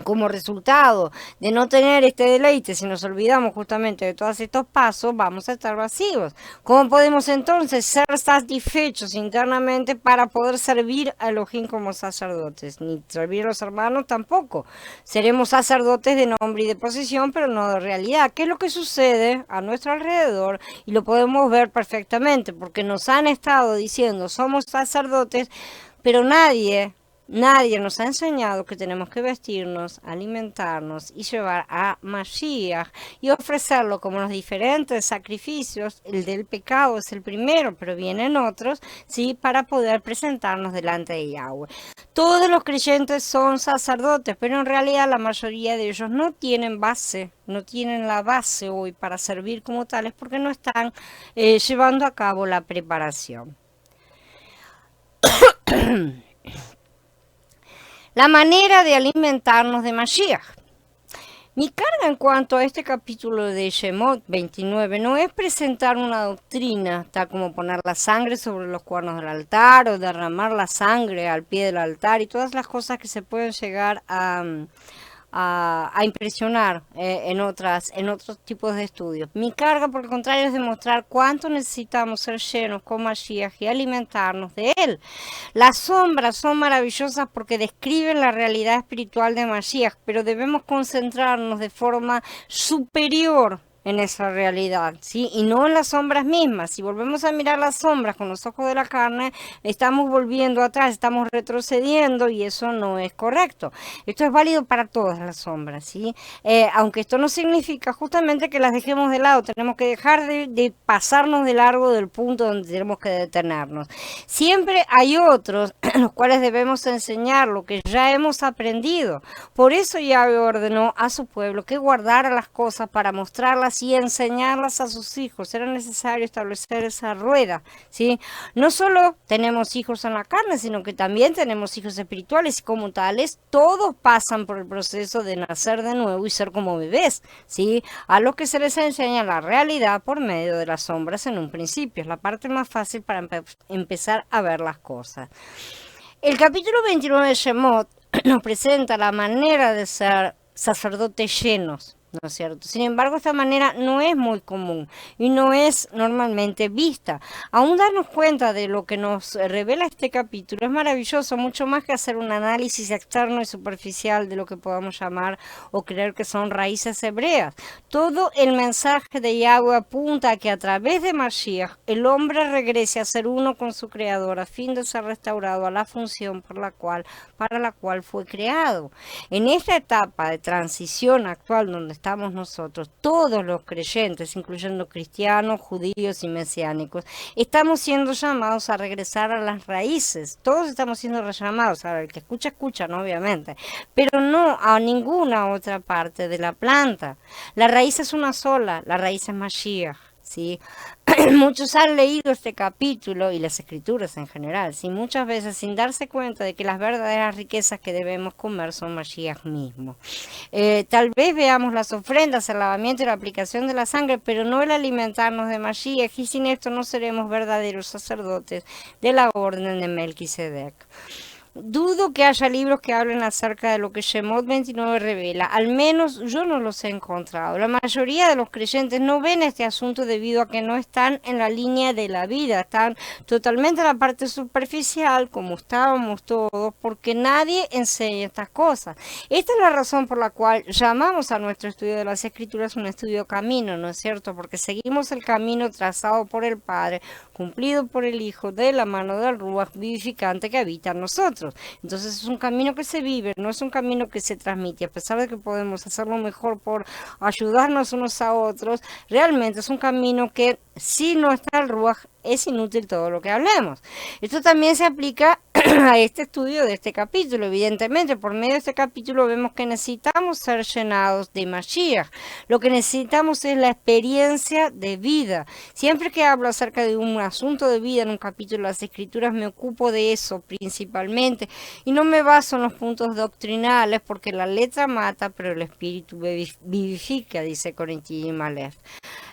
como resultado de no tener este deleite, si nos olvidamos justamente de todos estos pasos, vamos a estar vacíos. ¿Cómo podemos entonces ser satisfechos internamente para poder servir a Elohim como sacerdotes? Ni servir a los hermanos tampoco. Seremos sacerdotes de nombre y de posición, pero no de realidad. ¿Qué es lo que sucede a nuestro alrededor? Y lo podemos ver perfectamente, porque nos han estado diciendo, somos sacerdotes, pero nadie nos ha enseñado que tenemos que vestirnos, alimentarnos y llevar a Mashiach y ofrecerlo como los diferentes sacrificios. El del pecado es el primero, pero vienen otros, ¿sí? Para poder presentarnos delante de Yahweh. Todos los creyentes son sacerdotes, pero en realidad la mayoría de ellos no tienen base, no tienen la base hoy para servir como tales porque no están llevando a cabo la preparación. La manera de alimentarnos de Mashiach. Mi carga en cuanto a este capítulo de Shemot 29 no es presentar una doctrina, tal como poner la sangre sobre los cuernos del altar o derramar la sangre al pie del altar y todas las cosas que se pueden llegar a impresionar en otros tipos de estudios. Mi carga, por el contrario, es demostrar cuánto necesitamos ser llenos con Mashiach y alimentarnos de él. Las sombras son maravillosas porque describen la realidad espiritual de Mashiach, pero debemos concentrarnos de forma superior en esa realidad, ¿sí? Y no en las sombras mismas. Si volvemos a mirar las sombras con los ojos de la carne, estamos volviendo atrás, estamos retrocediendo y eso no es correcto. Esto es válido para todas las sombras, ¿sí? Aunque esto no significa justamente que las dejemos de lado, tenemos que dejar de pasarnos de largo del punto donde tenemos que detenernos. Siempre hay otros a los cuales debemos enseñar lo que ya hemos aprendido. Por eso Yahweh ordenó a su pueblo que guardara las cosas para mostrarlas y enseñarlas a sus hijos. Era necesario establecer esa rueda, ¿sí? No solo tenemos hijos en la carne, sino que también tenemos hijos espirituales y como tales, todos pasan por el proceso de nacer de nuevo y ser como bebés, ¿sí? A los que se les enseña la realidad por medio de las sombras en un principio. Es la parte más fácil para empezar a ver las cosas. El capítulo 29 de Shemot nos presenta la manera de ser sacerdotes llenos, ¿no es cierto? Sin embargo, esta manera no es muy común y no es normalmente vista. Aún darnos cuenta de lo que nos revela este capítulo es maravilloso, mucho más que hacer un análisis externo y superficial de lo que podamos llamar o creer que son raíces hebreas. Todo el mensaje de Yahweh apunta a que a través de Mashiach el hombre regrese a ser uno con su creador a fin de ser restaurado a la función para la cual fue creado. En esta etapa de transición actual donde estamos nosotros, todos los creyentes, incluyendo cristianos, judíos y mesiánicos, estamos siendo llamados a regresar a las raíces. Todos estamos siendo llamados, ahora el que escucha, escucha, ¿no? Obviamente, pero no a ninguna otra parte de la planta. La raíz es una sola, la raíz es Mashiach, ¿sí? Muchos han leído este capítulo y las escrituras en general, ¿sí? Muchas veces sin darse cuenta de que las verdaderas riquezas que debemos comer son Mashiach mismo. Tal vez veamos las ofrendas, el lavamiento y la aplicación de la sangre, pero no el alimentarnos de Mashiach, y sin esto no seremos verdaderos sacerdotes de la orden de Melquisedec. Dudo que haya libros que hablen acerca de lo que Shemot 29 revela. Al menos yo no los he encontrado. La mayoría de los creyentes no ven este asunto debido a que no están en la línea de la vida. Están totalmente en la parte superficial, como estábamos todos, porque nadie enseña estas cosas. Esta es la razón por la cual llamamos a nuestro estudio de las Escrituras un estudio camino, ¿no es cierto? Porque seguimos el camino trazado por el Padre, cumplido por el Hijo, de la mano del Ruach vivificante que habita en nosotros. Entonces es un camino que se vive, no es un camino que se transmite. A pesar de que podemos hacerlo mejor por ayudarnos unos a otros, realmente es un camino que si no está el Ruach es inútil todo lo que hablemos. Esto también se aplica a este estudio de este capítulo. Evidentemente, por medio de este capítulo vemos que necesitamos ser llenados de Mashiach. Lo que necesitamos es la experiencia de vida. Siempre que hablo acerca de un asunto de vida en un capítulo de las Escrituras, me ocupo de eso principalmente y no me baso en los puntos doctrinales, porque la letra mata, pero el espíritu vivifica, dice Corintios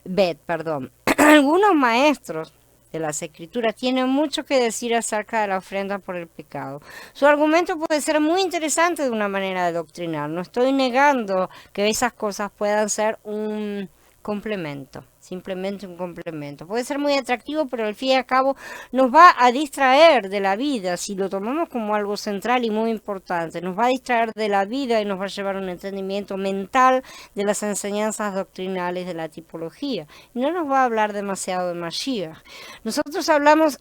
Bet, perdón. Algunos maestros de las Escrituras tienen mucho que decir acerca de la ofrenda por el pecado. Su argumento puede ser muy interesante de una manera de doctrinar. No estoy negando que esas cosas puedan ser un complemento, simplemente un complemento. Puede ser muy atractivo, pero al fin y al cabo nos va a distraer de la vida. Si lo tomamos como algo central y muy importante, nos va a distraer de la vida y nos va a llevar a un entendimiento mental de las enseñanzas doctrinales de la tipología. Y no nos va a hablar demasiado de Mashiach. Nosotros hablamos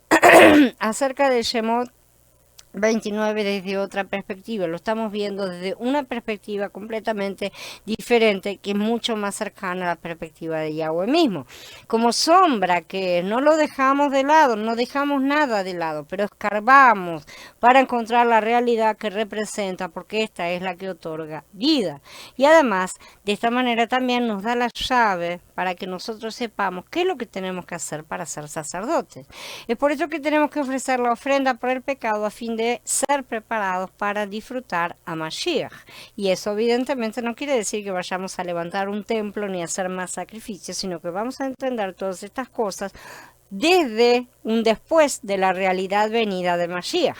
acerca del Shemot 29 desde otra perspectiva, lo estamos viendo desde una perspectiva completamente diferente, que es mucho más cercana a la perspectiva de Yahweh mismo. Como sombra, que no lo dejamos de lado, no dejamos nada de lado, pero escarbamos para encontrar la realidad que representa, porque esta es la que otorga vida. Y además, de esta manera también nos da la llave para que nosotros sepamos qué es lo que tenemos que hacer para ser sacerdotes. Es por eso que tenemos que ofrecer la ofrenda por el pecado a fin de ser preparados para disfrutar a Mashiach. Y eso evidentemente no quiere decir que vayamos a levantar un templo ni a hacer más sacrificios, sino que vamos a entender todas estas cosas desde un después de la realidad venida de Mashiach.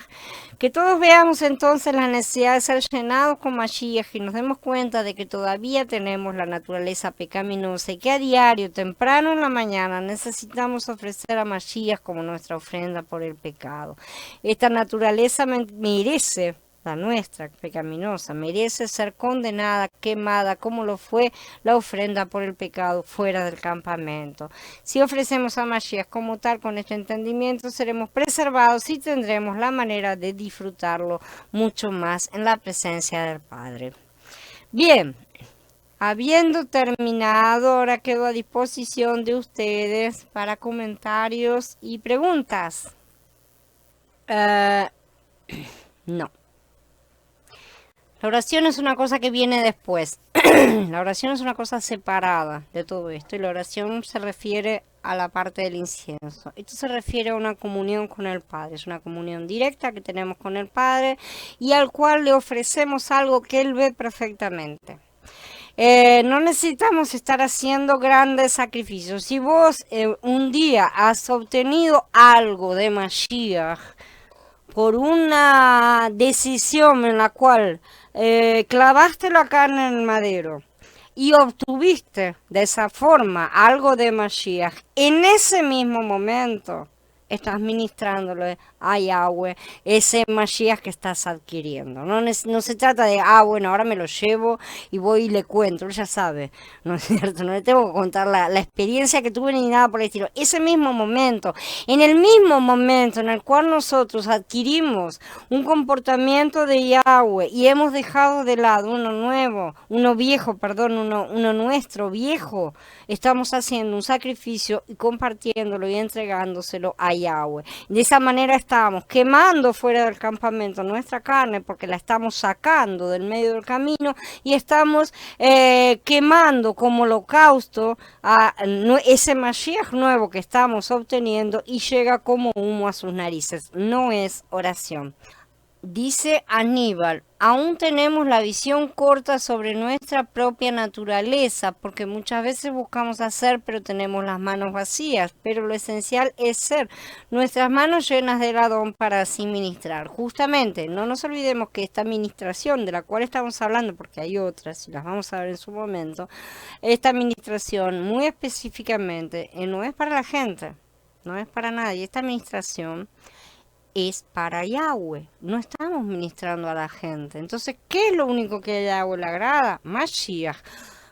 Que todos veamos entonces la necesidad de ser llenados con Mashiach y nos demos cuenta de que todavía tenemos la naturaleza pecaminosa y que a diario, temprano en la mañana, necesitamos ofrecer a Mashiach como nuestra ofrenda por el pecado. Esta naturaleza merece, la nuestra pecaminosa, merece ser condenada, quemada, como lo fue la ofrenda por el pecado fuera del campamento. Si ofrecemos a Mashiach como tal, con este entendimiento, seremos preservados y tendremos la manera de disfrutarlo mucho más en la presencia del Padre. Bien, habiendo terminado, ahora quedo a disposición de ustedes para comentarios y preguntas. No. La oración es una cosa que viene después. La oración es una cosa separada de todo esto. Y la oración se refiere a la parte del incienso. Esto se refiere a una comunión con el Padre. Es una comunión directa que tenemos con el Padre y al cual le ofrecemos algo que Él ve perfectamente. No necesitamos estar haciendo grandes sacrificios. Si vos un día has obtenido algo de Mashiach por una decisión en la cual clavaste la carne en el madero y obtuviste de esa forma algo de Mashiach, en ese mismo momento estás ministrándole a Yahweh ese Mashiach que estás adquiriendo. No se trata de, bueno, ahora me lo llevo y voy y le cuento, él ya sabe, ¿no es cierto? No le tengo que contar la experiencia que tuve ni nada por el estilo. Ese mismo momento, en el mismo momento en el cual nosotros adquirimos un comportamiento de Yahweh y hemos dejado de lado uno viejo, uno nuestro viejo, estamos haciendo un sacrificio y compartiéndolo y entregándoselo a Yahweh. De esa manera estamos quemando fuera del campamento nuestra carne porque la estamos sacando del medio del camino y estamos quemando como holocausto a ese Mashiach nuevo que estamos obteniendo y llega como humo a sus narices. No es oración. Dice Aníbal, aún tenemos la visión corta sobre nuestra propia naturaleza, porque muchas veces buscamos hacer, pero tenemos las manos vacías, pero lo esencial es ser nuestras manos llenas del Adón para así ministrar. Justamente, no nos olvidemos que esta ministración de la cual estamos hablando, porque hay otras y las vamos a ver en su momento, esta ministración muy específicamente no es para la gente, no es para nadie, esta administración es para Yahweh, no estamos ministrando a la gente. Entonces, ¿qué es lo único que a Yahweh le agrada? Mashiach.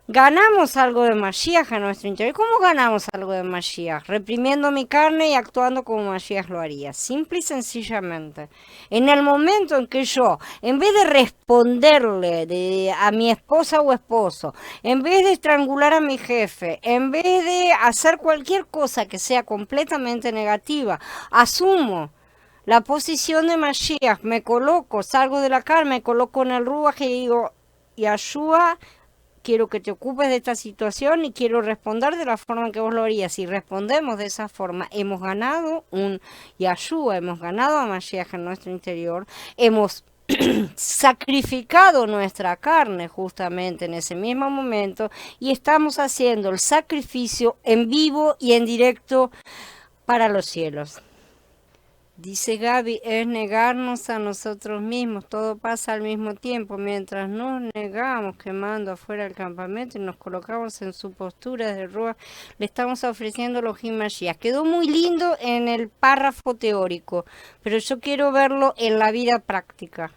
Ganamos algo de Mashiach en nuestro interior. ¿Cómo ganamos algo de Mashiach? Reprimiendo mi carne y actuando como Mashiach lo haría. Simple y sencillamente. En el momento en que yo, en vez de responderle a mi esposa o esposo, en vez de estrangular a mi jefe, en vez de hacer cualquier cosa que sea completamente negativa, asumo la posición de Mashiach, me coloco, salgo de la carne, me coloco en el Ruach y digo, Yahshua, quiero que te ocupes de esta situación y quiero responder de la forma en que vos lo harías. Si respondemos de esa forma, hemos ganado un Yahshua, hemos ganado a Mashiach en nuestro interior, hemos sacrificado nuestra carne justamente en ese mismo momento y estamos haciendo el sacrificio en vivo y en directo para los cielos. Dice Gaby, es negarnos a nosotros mismos, todo pasa al mismo tiempo, mientras nos negamos quemando afuera del campamento y nos colocamos en su postura de Ruach, le estamos ofreciendo los Mashiach. Quedó muy lindo en el párrafo teórico, pero yo quiero verlo en la vida práctica.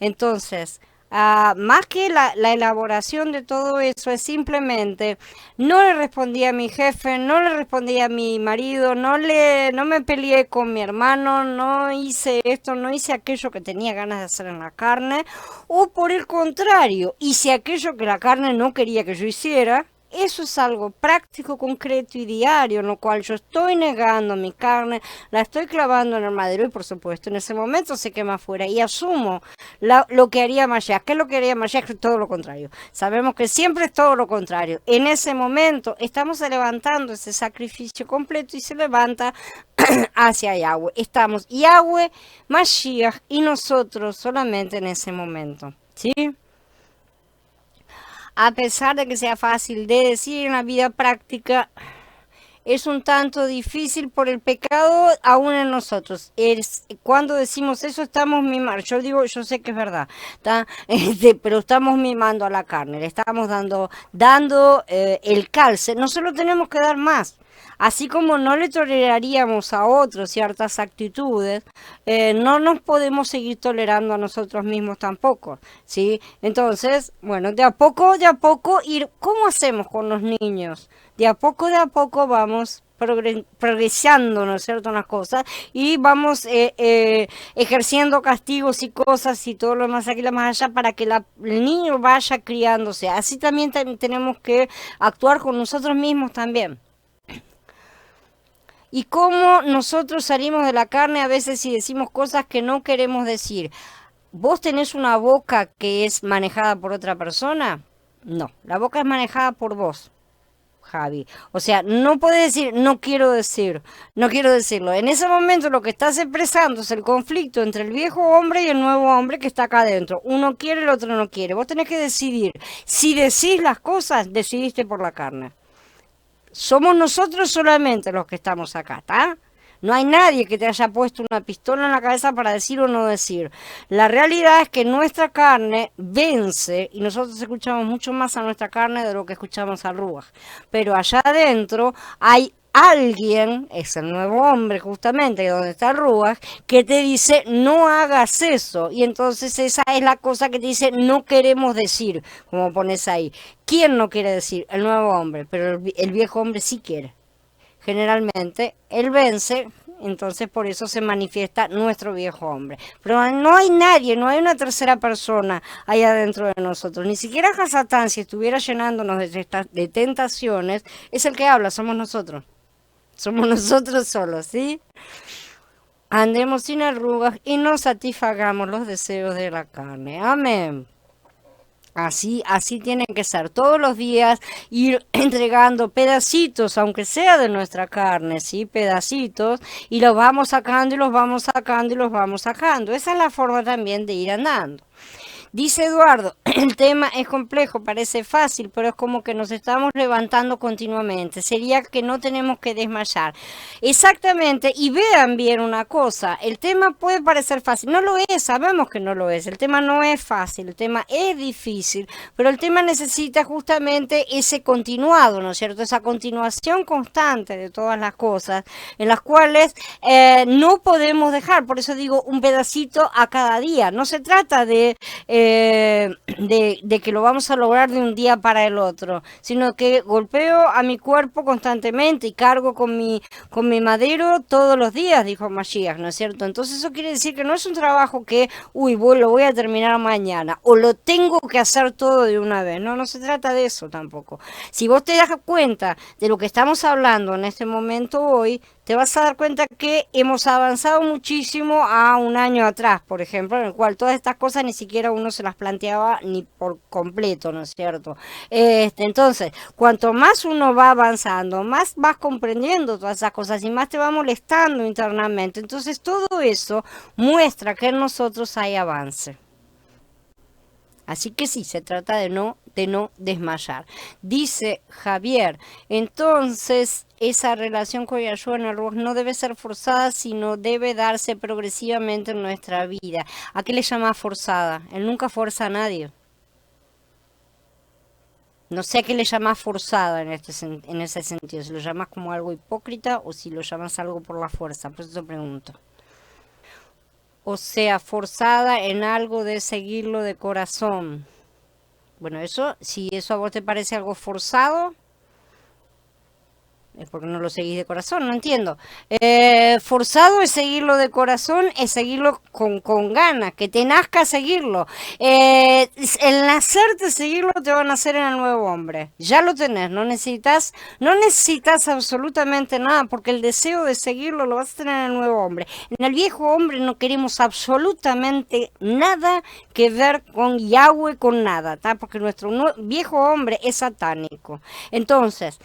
Entonces, más que la elaboración de todo eso, es simplemente, no le respondí a mi jefe, no le respondí a mi marido, no me peleé con mi hermano, no hice esto, no hice aquello que tenía ganas de hacer en la carne, o por el contrario, hice aquello que la carne no quería que yo hiciera. Eso es algo práctico, concreto y diario, en lo cual yo estoy negando mi carne, la estoy clavando en el madero y por supuesto en ese momento se quema afuera y asumo lo que haría Mashiach. ¿Qué es lo que haría Mashiach? Todo lo contrario. Sabemos que siempre es todo lo contrario. En ese momento estamos levantando ese sacrificio completo y se levanta hacia Yahweh. Estamos Yahweh, Mashiach y nosotros solamente en ese momento. ¿Sí? A pesar de que sea fácil de decir en la vida práctica, es un tanto difícil por el pecado aún en nosotros. Cuando decimos eso estamos mimando. Yo digo, yo sé que es verdad, pero estamos mimando a la carne, le estamos dando el calce. No se lo tenemos que dar más. Así como no le toleraríamos a otros ciertas actitudes, no nos podemos seguir tolerando a nosotros mismos tampoco, ¿sí? Entonces, bueno, de a poco ir. ¿Cómo hacemos con los niños? De a poco vamos progresando, ¿no es cierto?, unas cosas, y vamos ejerciendo castigos y cosas y todo lo más aquí y lo más allá para que el niño vaya criándose. Así también tenemos que actuar con nosotros mismos también. Y cómo nosotros salimos de la carne a veces y decimos cosas que no queremos decir. ¿Vos tenés una boca que es manejada por otra persona? No, la boca es manejada por vos, Javi. O sea, no puedes decir, no quiero decirlo. En ese momento lo que estás expresando es el conflicto entre el viejo hombre y el nuevo hombre que está acá adentro. Uno quiere, el otro no quiere. Vos tenés que decidir. Si decís las cosas, decidiste por la carne. Somos nosotros solamente los que estamos acá, ¿está? No hay nadie que te haya puesto una pistola en la cabeza para decir o no decir. La realidad es que nuestra carne vence y nosotros escuchamos mucho más a nuestra carne de lo que escuchamos al Ruach. Pero allá adentro hay alguien, es el nuevo hombre justamente, donde está el Ruach, que te dice no hagas eso. Y entonces esa es la cosa que te dice no queremos decir, como pones ahí. ¿Quién no quiere decir? El nuevo hombre, pero el viejo hombre sí quiere. Generalmente él vence, entonces por eso se manifiesta nuestro viejo hombre. Pero no hay nadie, no hay una tercera persona allá dentro de nosotros. Ni siquiera Hasatán, si estuviera llenándonos de tentaciones, es el que habla, somos nosotros. Somos nosotros solos, ¿sí? Andemos sin arrugas y no satisfagamos los deseos de la carne. Amén. Así tiene que ser. Todos los días ir entregando pedacitos, aunque sea de nuestra carne, ¿sí? Pedacitos, y los vamos sacando y los vamos sacando y los vamos sacando. Esa es la forma también de ir andando. Dice Eduardo, el tema es complejo, parece fácil, pero es como que nos estamos levantando continuamente. Sería que no tenemos que desmayar. Exactamente, y vean bien una cosa, el tema puede parecer fácil, no lo es, sabemos que no lo es, el tema no es fácil, el tema es difícil, pero el tema necesita justamente ese continuado, ¿no es cierto? Esa continuación constante de todas las cosas, en las cuales no podemos dejar, por eso digo un pedacito a cada día, no se trata de que lo vamos a lograr de un día para el otro, sino que golpeo a mi cuerpo constantemente y cargo con mi madero todos los días, dijo Mashiach, ¿no es cierto? Entonces eso quiere decir que no es un trabajo que, lo voy a terminar mañana, o lo tengo que hacer todo de una vez, no se trata de eso tampoco. Si vos te das cuenta de lo que estamos hablando en este momento hoy, te vas a dar cuenta que hemos avanzado muchísimo a un año atrás, por ejemplo, en el cual todas estas cosas ni siquiera uno se las planteaba ni por completo, ¿no es cierto? Entonces, cuanto más uno va avanzando, más vas comprendiendo todas esas cosas y más te va molestando internamente. Entonces, todo eso muestra que en nosotros hay avance. Así que sí, se trata de no desmayar. Dice Javier, entonces esa relación con Yahshua en el Ruach no debe ser forzada, sino debe darse progresivamente en nuestra vida. ¿A qué le llama forzada? Él nunca fuerza a nadie. No sé a qué le llamas forzada en ese sentido, si lo llamas como algo hipócrita o si lo llamas algo por la fuerza, por eso te pregunto. O sea, forzada en algo de seguirlo de corazón. Bueno, eso, si eso a vos te parece algo forzado, es porque no lo seguís de corazón, no entiendo. Forzado es seguirlo de corazón, es seguirlo con ganas, que te nazca seguirlo. El nacerte seguirlo te van a hacer en el nuevo hombre. Ya lo tenés, no necesitas absolutamente nada, porque el deseo de seguirlo lo vas a tener en el nuevo hombre. En el viejo hombre no queremos absolutamente nada que ver con Yahweh, con nada, ¿tá? Porque nuestro viejo hombre es satánico. Entonces,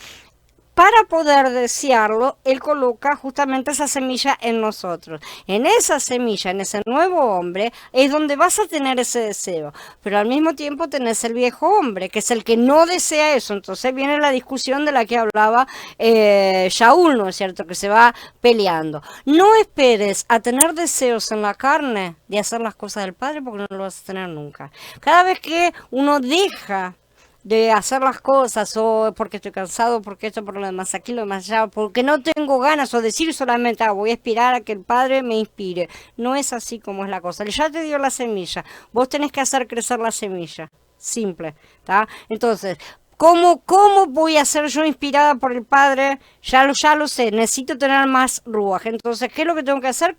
para poder desearlo, Él coloca justamente esa semilla en nosotros. En esa semilla, en ese nuevo hombre, es donde vas a tener ese deseo. Pero al mismo tiempo tenés el viejo hombre, que es el que no desea eso. Entonces viene la discusión de la que hablaba Shaul, ¿no es cierto? Que se va peleando. No esperes a tener deseos en la carne de hacer las cosas del Padre, porque no lo vas a tener nunca. Cada vez que uno deja de hacer las cosas, o porque estoy cansado, porque esto, por lo demás, aquí, lo demás allá, porque no tengo ganas, o decir solamente, voy a aspirar a que el Padre me inspire. No es así como es la cosa. Él ya te dio la semilla, vos tenés que hacer crecer la semilla. Simple, ¿está? Entonces, ¿cómo voy a ser yo inspirada por el Padre? Ya lo sé, necesito tener más ruaj. Entonces, ¿qué es lo que tengo que hacer?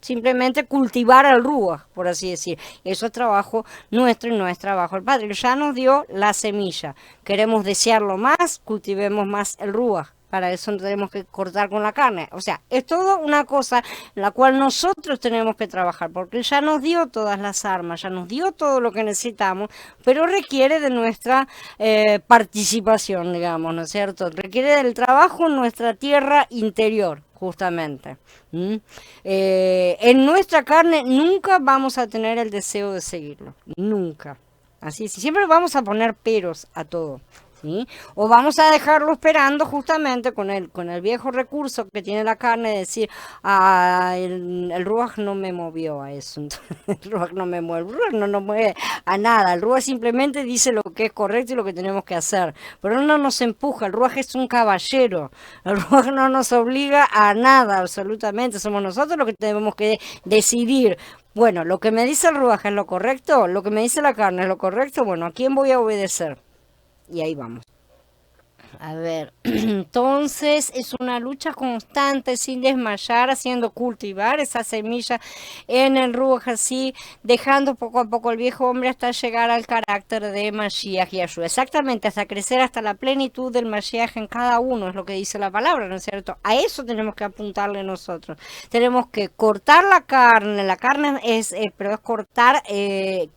Simplemente cultivar el Ruach, por así decir. Eso es trabajo nuestro y no es trabajo el Padre. Ya nos dio la semilla. Queremos desearlo más, cultivemos más el Ruach. Para eso no tenemos que cortar con la carne. O sea, es todo una cosa en la cual nosotros tenemos que trabajar, porque ya nos dio todas las armas, ya nos dio todo lo que necesitamos, pero requiere de nuestra participación, digamos, ¿no es cierto? Requiere del trabajo en nuestra tierra interior, justamente. En nuestra carne nunca vamos a tener el deseo de seguirlo, nunca. Así es, siempre vamos a poner peros a todo. ¿sí? O vamos a dejarlo esperando justamente con el viejo recurso que tiene la carne de decir, el Ruach no me movió a eso, entonces, el Ruach no me mueve, el Ruach no nos mueve a nada, el Ruach simplemente dice lo que es correcto y lo que tenemos que hacer, pero no nos empuja, el Ruach es un caballero, el Ruach no nos obliga a nada absolutamente, somos nosotros los que tenemos que decidir. Bueno, lo que me dice el Ruach es lo correcto, lo que me dice la carne es lo correcto, bueno, ¿a quién voy a obedecer? Y ahí vamos. A ver, entonces es una lucha constante sin desmayar, haciendo cultivar esa semilla en el Ruach así, dejando poco a poco el viejo hombre hasta llegar al carácter de Mashiach y Yeshua. Exactamente, hasta crecer hasta la plenitud del Mashiach en cada uno, es lo que dice la palabra, ¿no es cierto? A eso tenemos que apuntarle nosotros. Tenemos que cortar la carne es, pero es cortar,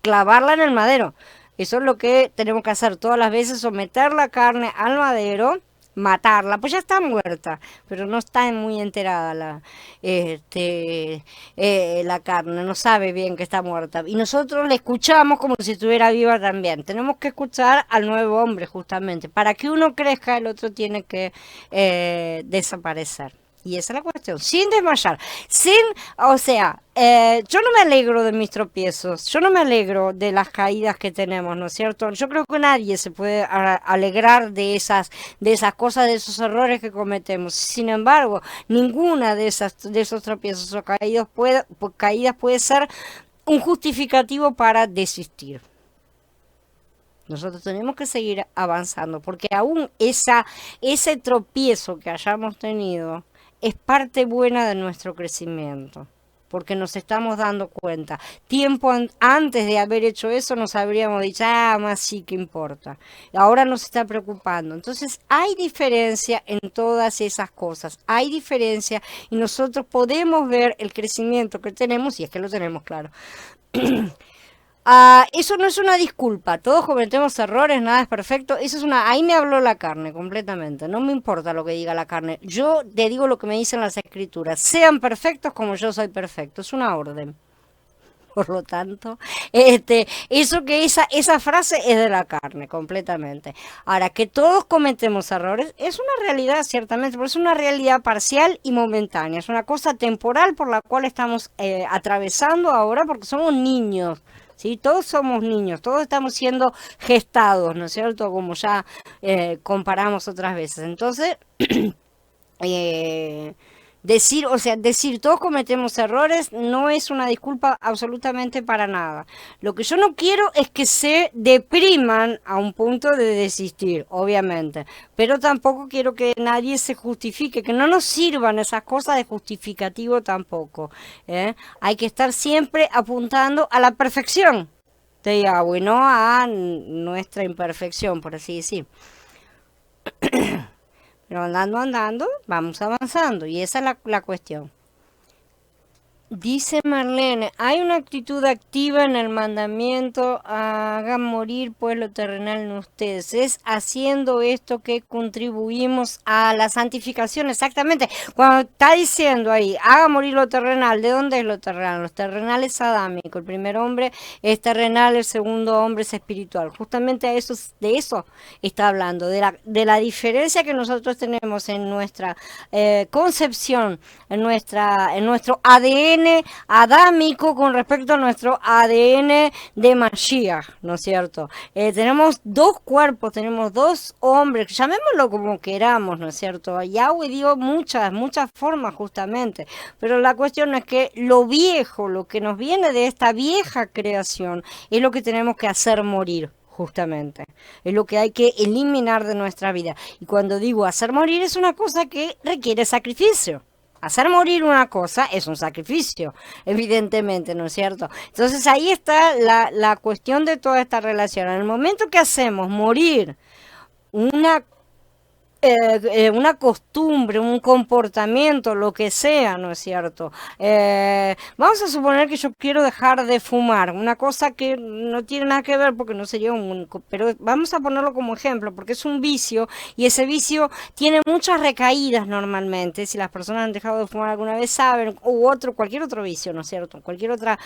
clavarla en el madero. Eso es lo que tenemos que hacer todas las veces, someter la carne al madero, matarla, pues ya está muerta, pero no está muy enterada la carne, no sabe bien que está muerta. Y nosotros le escuchamos como si estuviera viva también. Tenemos que escuchar al nuevo hombre justamente. Para que uno crezca, el otro tiene que desaparecer. Y esa es la cuestión, sin desmayar, o sea, yo no me alegro de mis tropiezos, yo no me alegro de las caídas que tenemos, ¿no es cierto? Yo creo que nadie se puede alegrar de esas cosas, de esos errores que cometemos. Sin embargo, ninguna de esos tropiezos o caídas puede ser un justificativo para desistir. Nosotros tenemos que seguir avanzando, porque aún ese tropiezo que hayamos tenido es parte buena de nuestro crecimiento, porque nos estamos dando cuenta. Tiempo antes de haber hecho eso nos habríamos dicho, más sí que importa. Ahora nos está preocupando. Entonces hay diferencia en todas esas cosas, hay diferencia y nosotros podemos ver el crecimiento que tenemos, y es que lo tenemos claro. Eso no es una disculpa, todos cometemos errores, nada es perfecto, ahí me habló la carne completamente, no me importa lo que diga la carne, yo te digo lo que me dicen las escrituras, sean perfectos como yo soy perfecto, es una orden. Por lo tanto, esa frase es de la carne, completamente. Ahora, que todos cometemos errores, es una realidad, ciertamente, pero es una realidad parcial y momentánea. Es una cosa temporal por la cual estamos atravesando ahora porque somos niños. ¿Sí? Todos somos niños, todos estamos siendo gestados, ¿no es cierto? Como ya comparamos otras veces. Entonces, decir todos cometemos errores no es una disculpa absolutamente para nada. Lo que yo no quiero es que se depriman a un punto de desistir, obviamente, pero tampoco quiero que nadie se justifique, que no nos sirvan esas cosas de justificativo tampoco. Hay que estar siempre apuntando a la perfección de Yahweh, no a nuestra imperfección, por así decir. Pero andando, vamos avanzando. Y esa es la cuestión. Dice Marlene, hay una actitud activa en el mandamiento, hagan morir pues lo terrenal en ustedes. Es haciendo esto que contribuimos a la santificación, exactamente. Cuando está diciendo ahí, haga morir lo terrenal, ¿de dónde es lo terrenal? Lo terrenal es adámico, el primer hombre es terrenal, el segundo hombre es espiritual. Justamente de eso está hablando, de la diferencia que nosotros tenemos en nuestra concepción, en nuestro ADN adámico con respecto a nuestro ADN de Mashiach, ¿no es cierto? Tenemos dos cuerpos, tenemos dos hombres, llamémoslo como queramos, ¿no es cierto? Yahweh dio muchas formas justamente, pero la cuestión es que lo viejo, lo que nos viene de esta vieja creación, es lo que tenemos que hacer morir. Justamente, es lo que hay que eliminar de nuestra vida. Y cuando digo hacer morir es una cosa que requiere sacrificio. Hacer morir una cosa es un sacrificio, evidentemente, ¿no es cierto? Entonces ahí está la cuestión de toda esta relación. En el momento que hacemos morir una una costumbre, un comportamiento, lo que sea, ¿no es cierto? Vamos a suponer que yo quiero dejar de fumar, una cosa que no tiene nada que ver porque no sería pero vamos a ponerlo como ejemplo, porque es un vicio y ese vicio tiene muchas recaídas normalmente. Si las personas han dejado de fumar alguna vez saben, u cualquier otro vicio, ¿no es cierto? Cualquier otra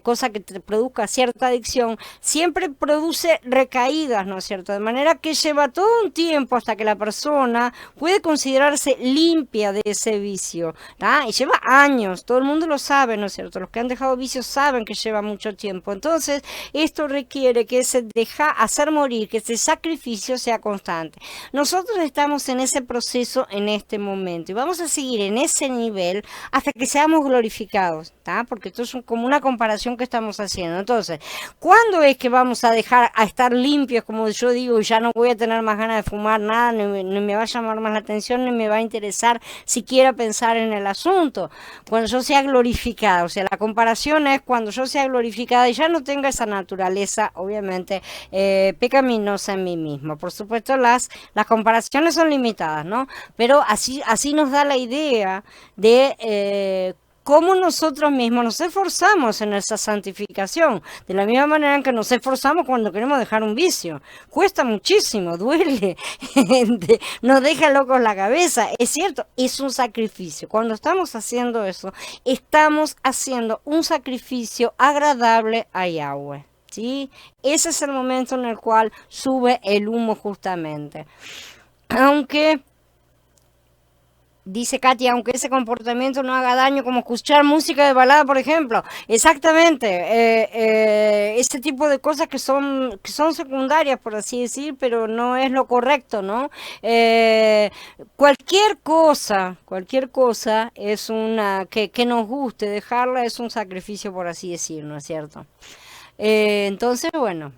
cosa que te produzca cierta adicción, siempre produce recaídas, ¿no es cierto? De manera que lleva todo un tiempo hasta que la persona puede considerarse limpia de ese vicio, ¿tá? Y lleva años, todo el mundo lo sabe, ¿no es cierto? Los que han dejado vicios saben que lleva mucho tiempo. Entonces, esto requiere que se deja hacer morir, que ese sacrificio sea constante. Nosotros estamos en ese proceso en este momento y vamos a seguir en ese nivel hasta que seamos glorificados, ¿tá? Porque esto es como una comparación que estamos haciendo. Entonces, ¿cuándo es que vamos a dejar a estar limpios, como yo digo, y ya no voy a tener más ganas de fumar nada, ni me va a llamar más la atención, ni me va a interesar siquiera pensar en el asunto? Cuando yo sea glorificada, o sea, la comparación es cuando yo sea glorificada y ya no tenga esa naturaleza, obviamente, pecaminosa en mí mismo. Por supuesto, las comparaciones son limitadas, ¿no? Pero así nos da la idea de cómo nosotros mismos nos esforzamos en esa santificación, de la misma manera en que nos esforzamos cuando queremos dejar un vicio. Cuesta muchísimo, duele, nos deja locos la cabeza. Es cierto, es un sacrificio. Cuando estamos haciendo eso, estamos haciendo un sacrificio agradable a Yahweh, ¿sí? Ese es el momento en el cual sube el humo justamente. Aunque dice Katia, aunque ese comportamiento no haga daño, como escuchar música de balada, por ejemplo. Exactamente. Ese tipo de cosas que son secundarias, por así decir, pero no es lo correcto, ¿no? Cualquier cosa es que nos guste, dejarla es un sacrificio, por así decir, ¿no es cierto? Entonces, bueno.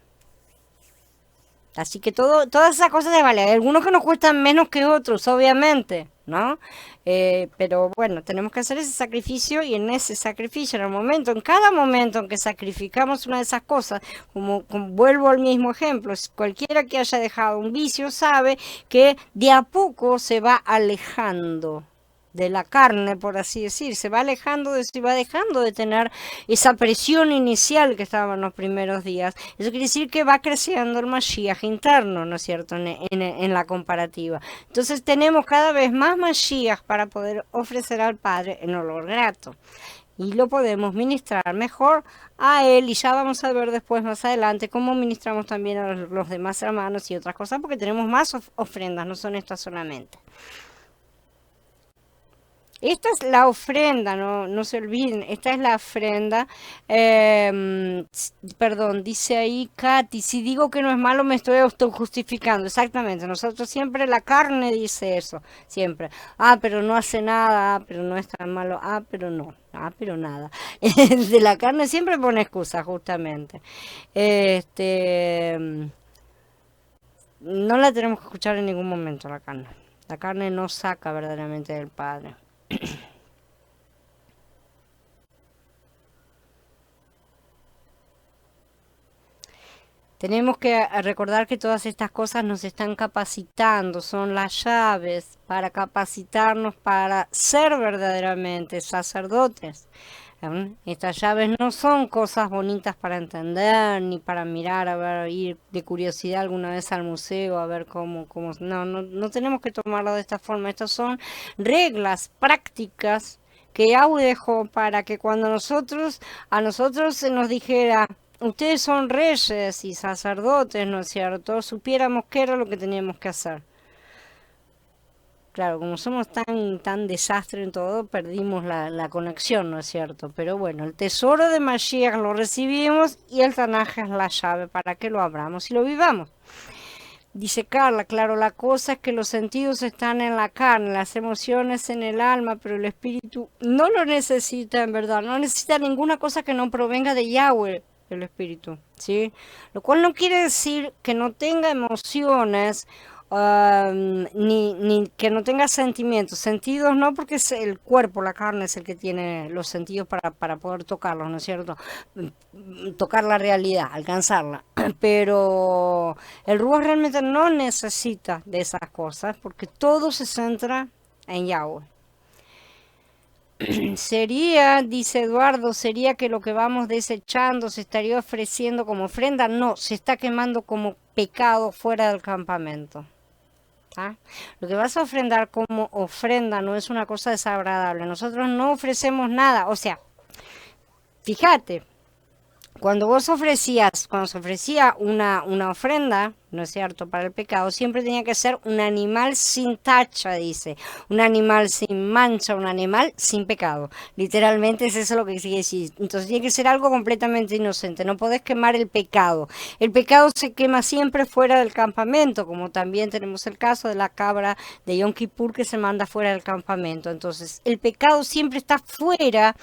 Así que todas esas cosas se valen. Hay algunos que nos cuestan menos que otros, obviamente, ¿no? Pero bueno, tenemos que hacer ese sacrificio y en ese sacrificio, en cada momento en que sacrificamos una de esas cosas, vuelvo al mismo ejemplo, cualquiera que haya dejado un vicio sabe que de a poco se va alejando de la carne, por así decir, se va alejando se va dejando de tener esa presión inicial que estaba en los primeros días. Eso quiere decir que va creciendo el Mashiach interno, ¿no es cierto?, en la comparativa. Entonces tenemos cada vez más Mashiach para poder ofrecer al Padre en olor grato. Y lo podemos ministrar mejor a Él, y ya vamos a ver después, más adelante, cómo ministramos también a los demás hermanos y otras cosas, porque tenemos más ofrendas, no son estas solamente. Esta es la ofrenda, no se olviden, esta es la ofrenda. Perdón, dice ahí Katy, si digo que no es malo me estoy autojustificando. Exactamente, nosotros siempre, la carne dice eso, siempre. Pero no hace nada, pero no es tan malo, pero no. Pero nada. De la carne siempre pone excusa, justamente. No la tenemos que escuchar en ningún momento, la carne. La carne no saca verdaderamente del Padre. Tenemos que recordar que todas estas cosas nos están capacitando, son las llaves para capacitarnos para ser verdaderamente sacerdotes. Estas llaves no son cosas bonitas para entender, ni para mirar, a ver, ir de curiosidad alguna vez al museo, a ver no tenemos que tomarlo de esta forma. Estas son reglas prácticas que Yahweh dejó para que cuando a nosotros se nos dijera, ustedes son reyes y sacerdotes, ¿no es cierto?, supiéramos qué era lo que teníamos que hacer. Claro, como somos tan desastre en todo, perdimos la conexión, ¿no es cierto? Pero bueno, el tesoro de Mashiach lo recibimos y el Tanaj es la llave para que lo abramos y lo vivamos. Dice Carla, claro, la cosa es que los sentidos están en la carne, las emociones en el alma, pero el espíritu no lo necesita, en verdad, no necesita ninguna cosa que no provenga de Yahweh, el espíritu, ¿sí? Lo cual no quiere decir que no tenga emociones ni que no tenga sentimientos. Sentidos no, porque es el cuerpo, la carne es el que tiene los sentidos para poder tocarlos, ¿no es cierto? Tocar la realidad, alcanzarla. Pero el Ruach realmente no necesita de esas cosas porque todo se centra en Yahweh. Sería, dice Eduardo, sería que lo que vamos desechando se estaría ofreciendo como ofrenda. No, se está quemando como pecado fuera del campamento. ¿Ah? Lo que vas a ofrendar como ofrenda no es una cosa desagradable. Nosotros no ofrecemos nada. O sea, fíjate, cuando se ofrecía una ofrenda, ¿no es cierto?, para el pecado, siempre tenía que ser un animal sin tacha, dice, un animal sin mancha, un animal sin pecado. Literalmente es eso lo que quiere decir. Entonces tiene que ser algo completamente inocente, no podés quemar el pecado. El pecado se quema siempre fuera del campamento, como también tenemos el caso de la cabra de Yom Kippur que se manda fuera del campamento. Entonces el pecado siempre está fuera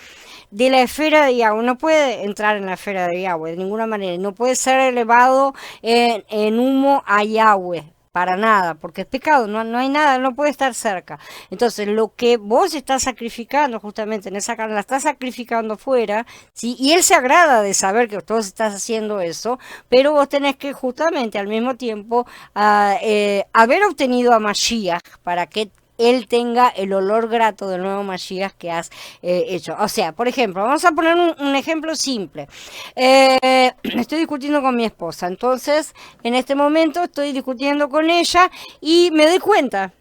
de la esfera de Yahweh, no puede entrar en la esfera de Yahweh de ninguna manera, no puede ser elevado en humo a Yahweh, para nada, porque es pecado, no hay nada, no puede estar cerca. Entonces, lo que vos estás sacrificando justamente en esa carne, la estás sacrificando fuera, ¿sí? Y Él se agrada de saber que vos estás haciendo eso, pero vos tenés que justamente al mismo tiempo haber obtenido a Mashiach para que él tenga el olor grato del nuevo Mashiach que has hecho. O sea, por ejemplo, vamos a poner un ejemplo simple. Estoy discutiendo con mi esposa, entonces en este momento estoy discutiendo con ella y me doy cuenta.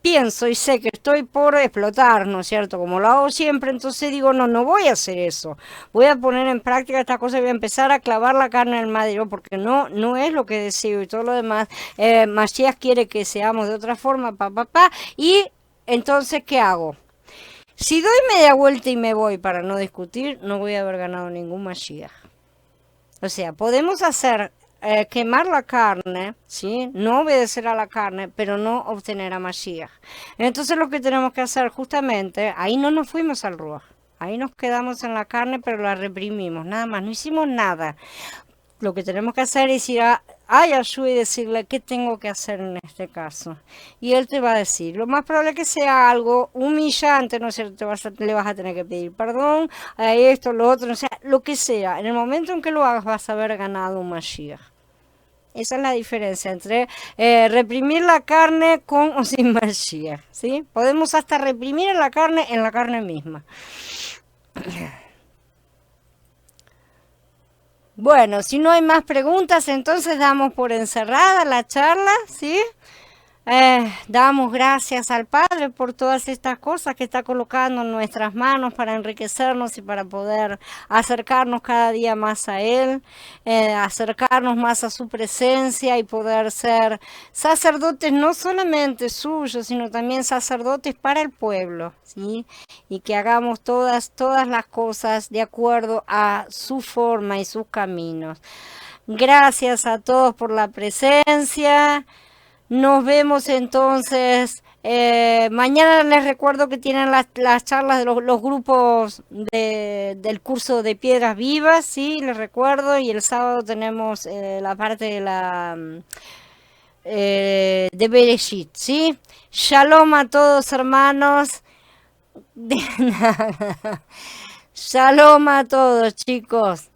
Pienso y sé que estoy por explotar, ¿no es cierto? Como lo hago siempre, entonces digo, no voy a hacer eso. Voy a poner en práctica esta cosa y voy a empezar a clavar la carne en el madero porque no es lo que deseo y todo lo demás. Mashiach quiere que seamos de otra forma, y entonces, ¿qué hago? Si doy media vuelta y me voy para no discutir, no voy a haber ganado ningún Mashiach. O sea, podemos hacer quemar la carne, ¿sí? No obedecer a la carne, pero no obtener a Mashiach. Entonces lo que tenemos que hacer justamente, ahí no nos fuimos al Ruach, ahí nos quedamos en la carne, pero la reprimimos, nada más, no hicimos nada. Lo que tenemos que hacer es ir a Yahshua y decirle qué tengo que hacer en este caso. Y él te va a decir, lo más probable es que sea algo humillante, ¿no es cierto? Le vas a tener que pedir perdón, a esto, lo otro, o sea, lo que sea. En el momento en que lo hagas vas a haber ganado un Mashiach. Esa es la diferencia entre reprimir la carne con o sin Mashiach, ¿sí? Podemos hasta reprimir en la carne misma. Bueno, si no hay más preguntas, entonces damos por encerrada la charla, ¿sí? Damos gracias al Padre por todas estas cosas que está colocando en nuestras manos para enriquecernos y para poder acercarnos cada día más a Él, acercarnos más a su presencia y poder ser sacerdotes no solamente suyos, sino también sacerdotes para el pueblo, ¿sí? Y que hagamos todas las cosas de acuerdo a su forma y sus caminos. Gracias a todos por la presencia. Nos vemos entonces. Mañana les recuerdo que tienen las charlas de los grupos del curso de Piedras Vivas, sí, les recuerdo. Y el sábado tenemos la parte de Bereshit, sí. Shalom a todos, hermanos. De nada. Shalom a todos, chicos.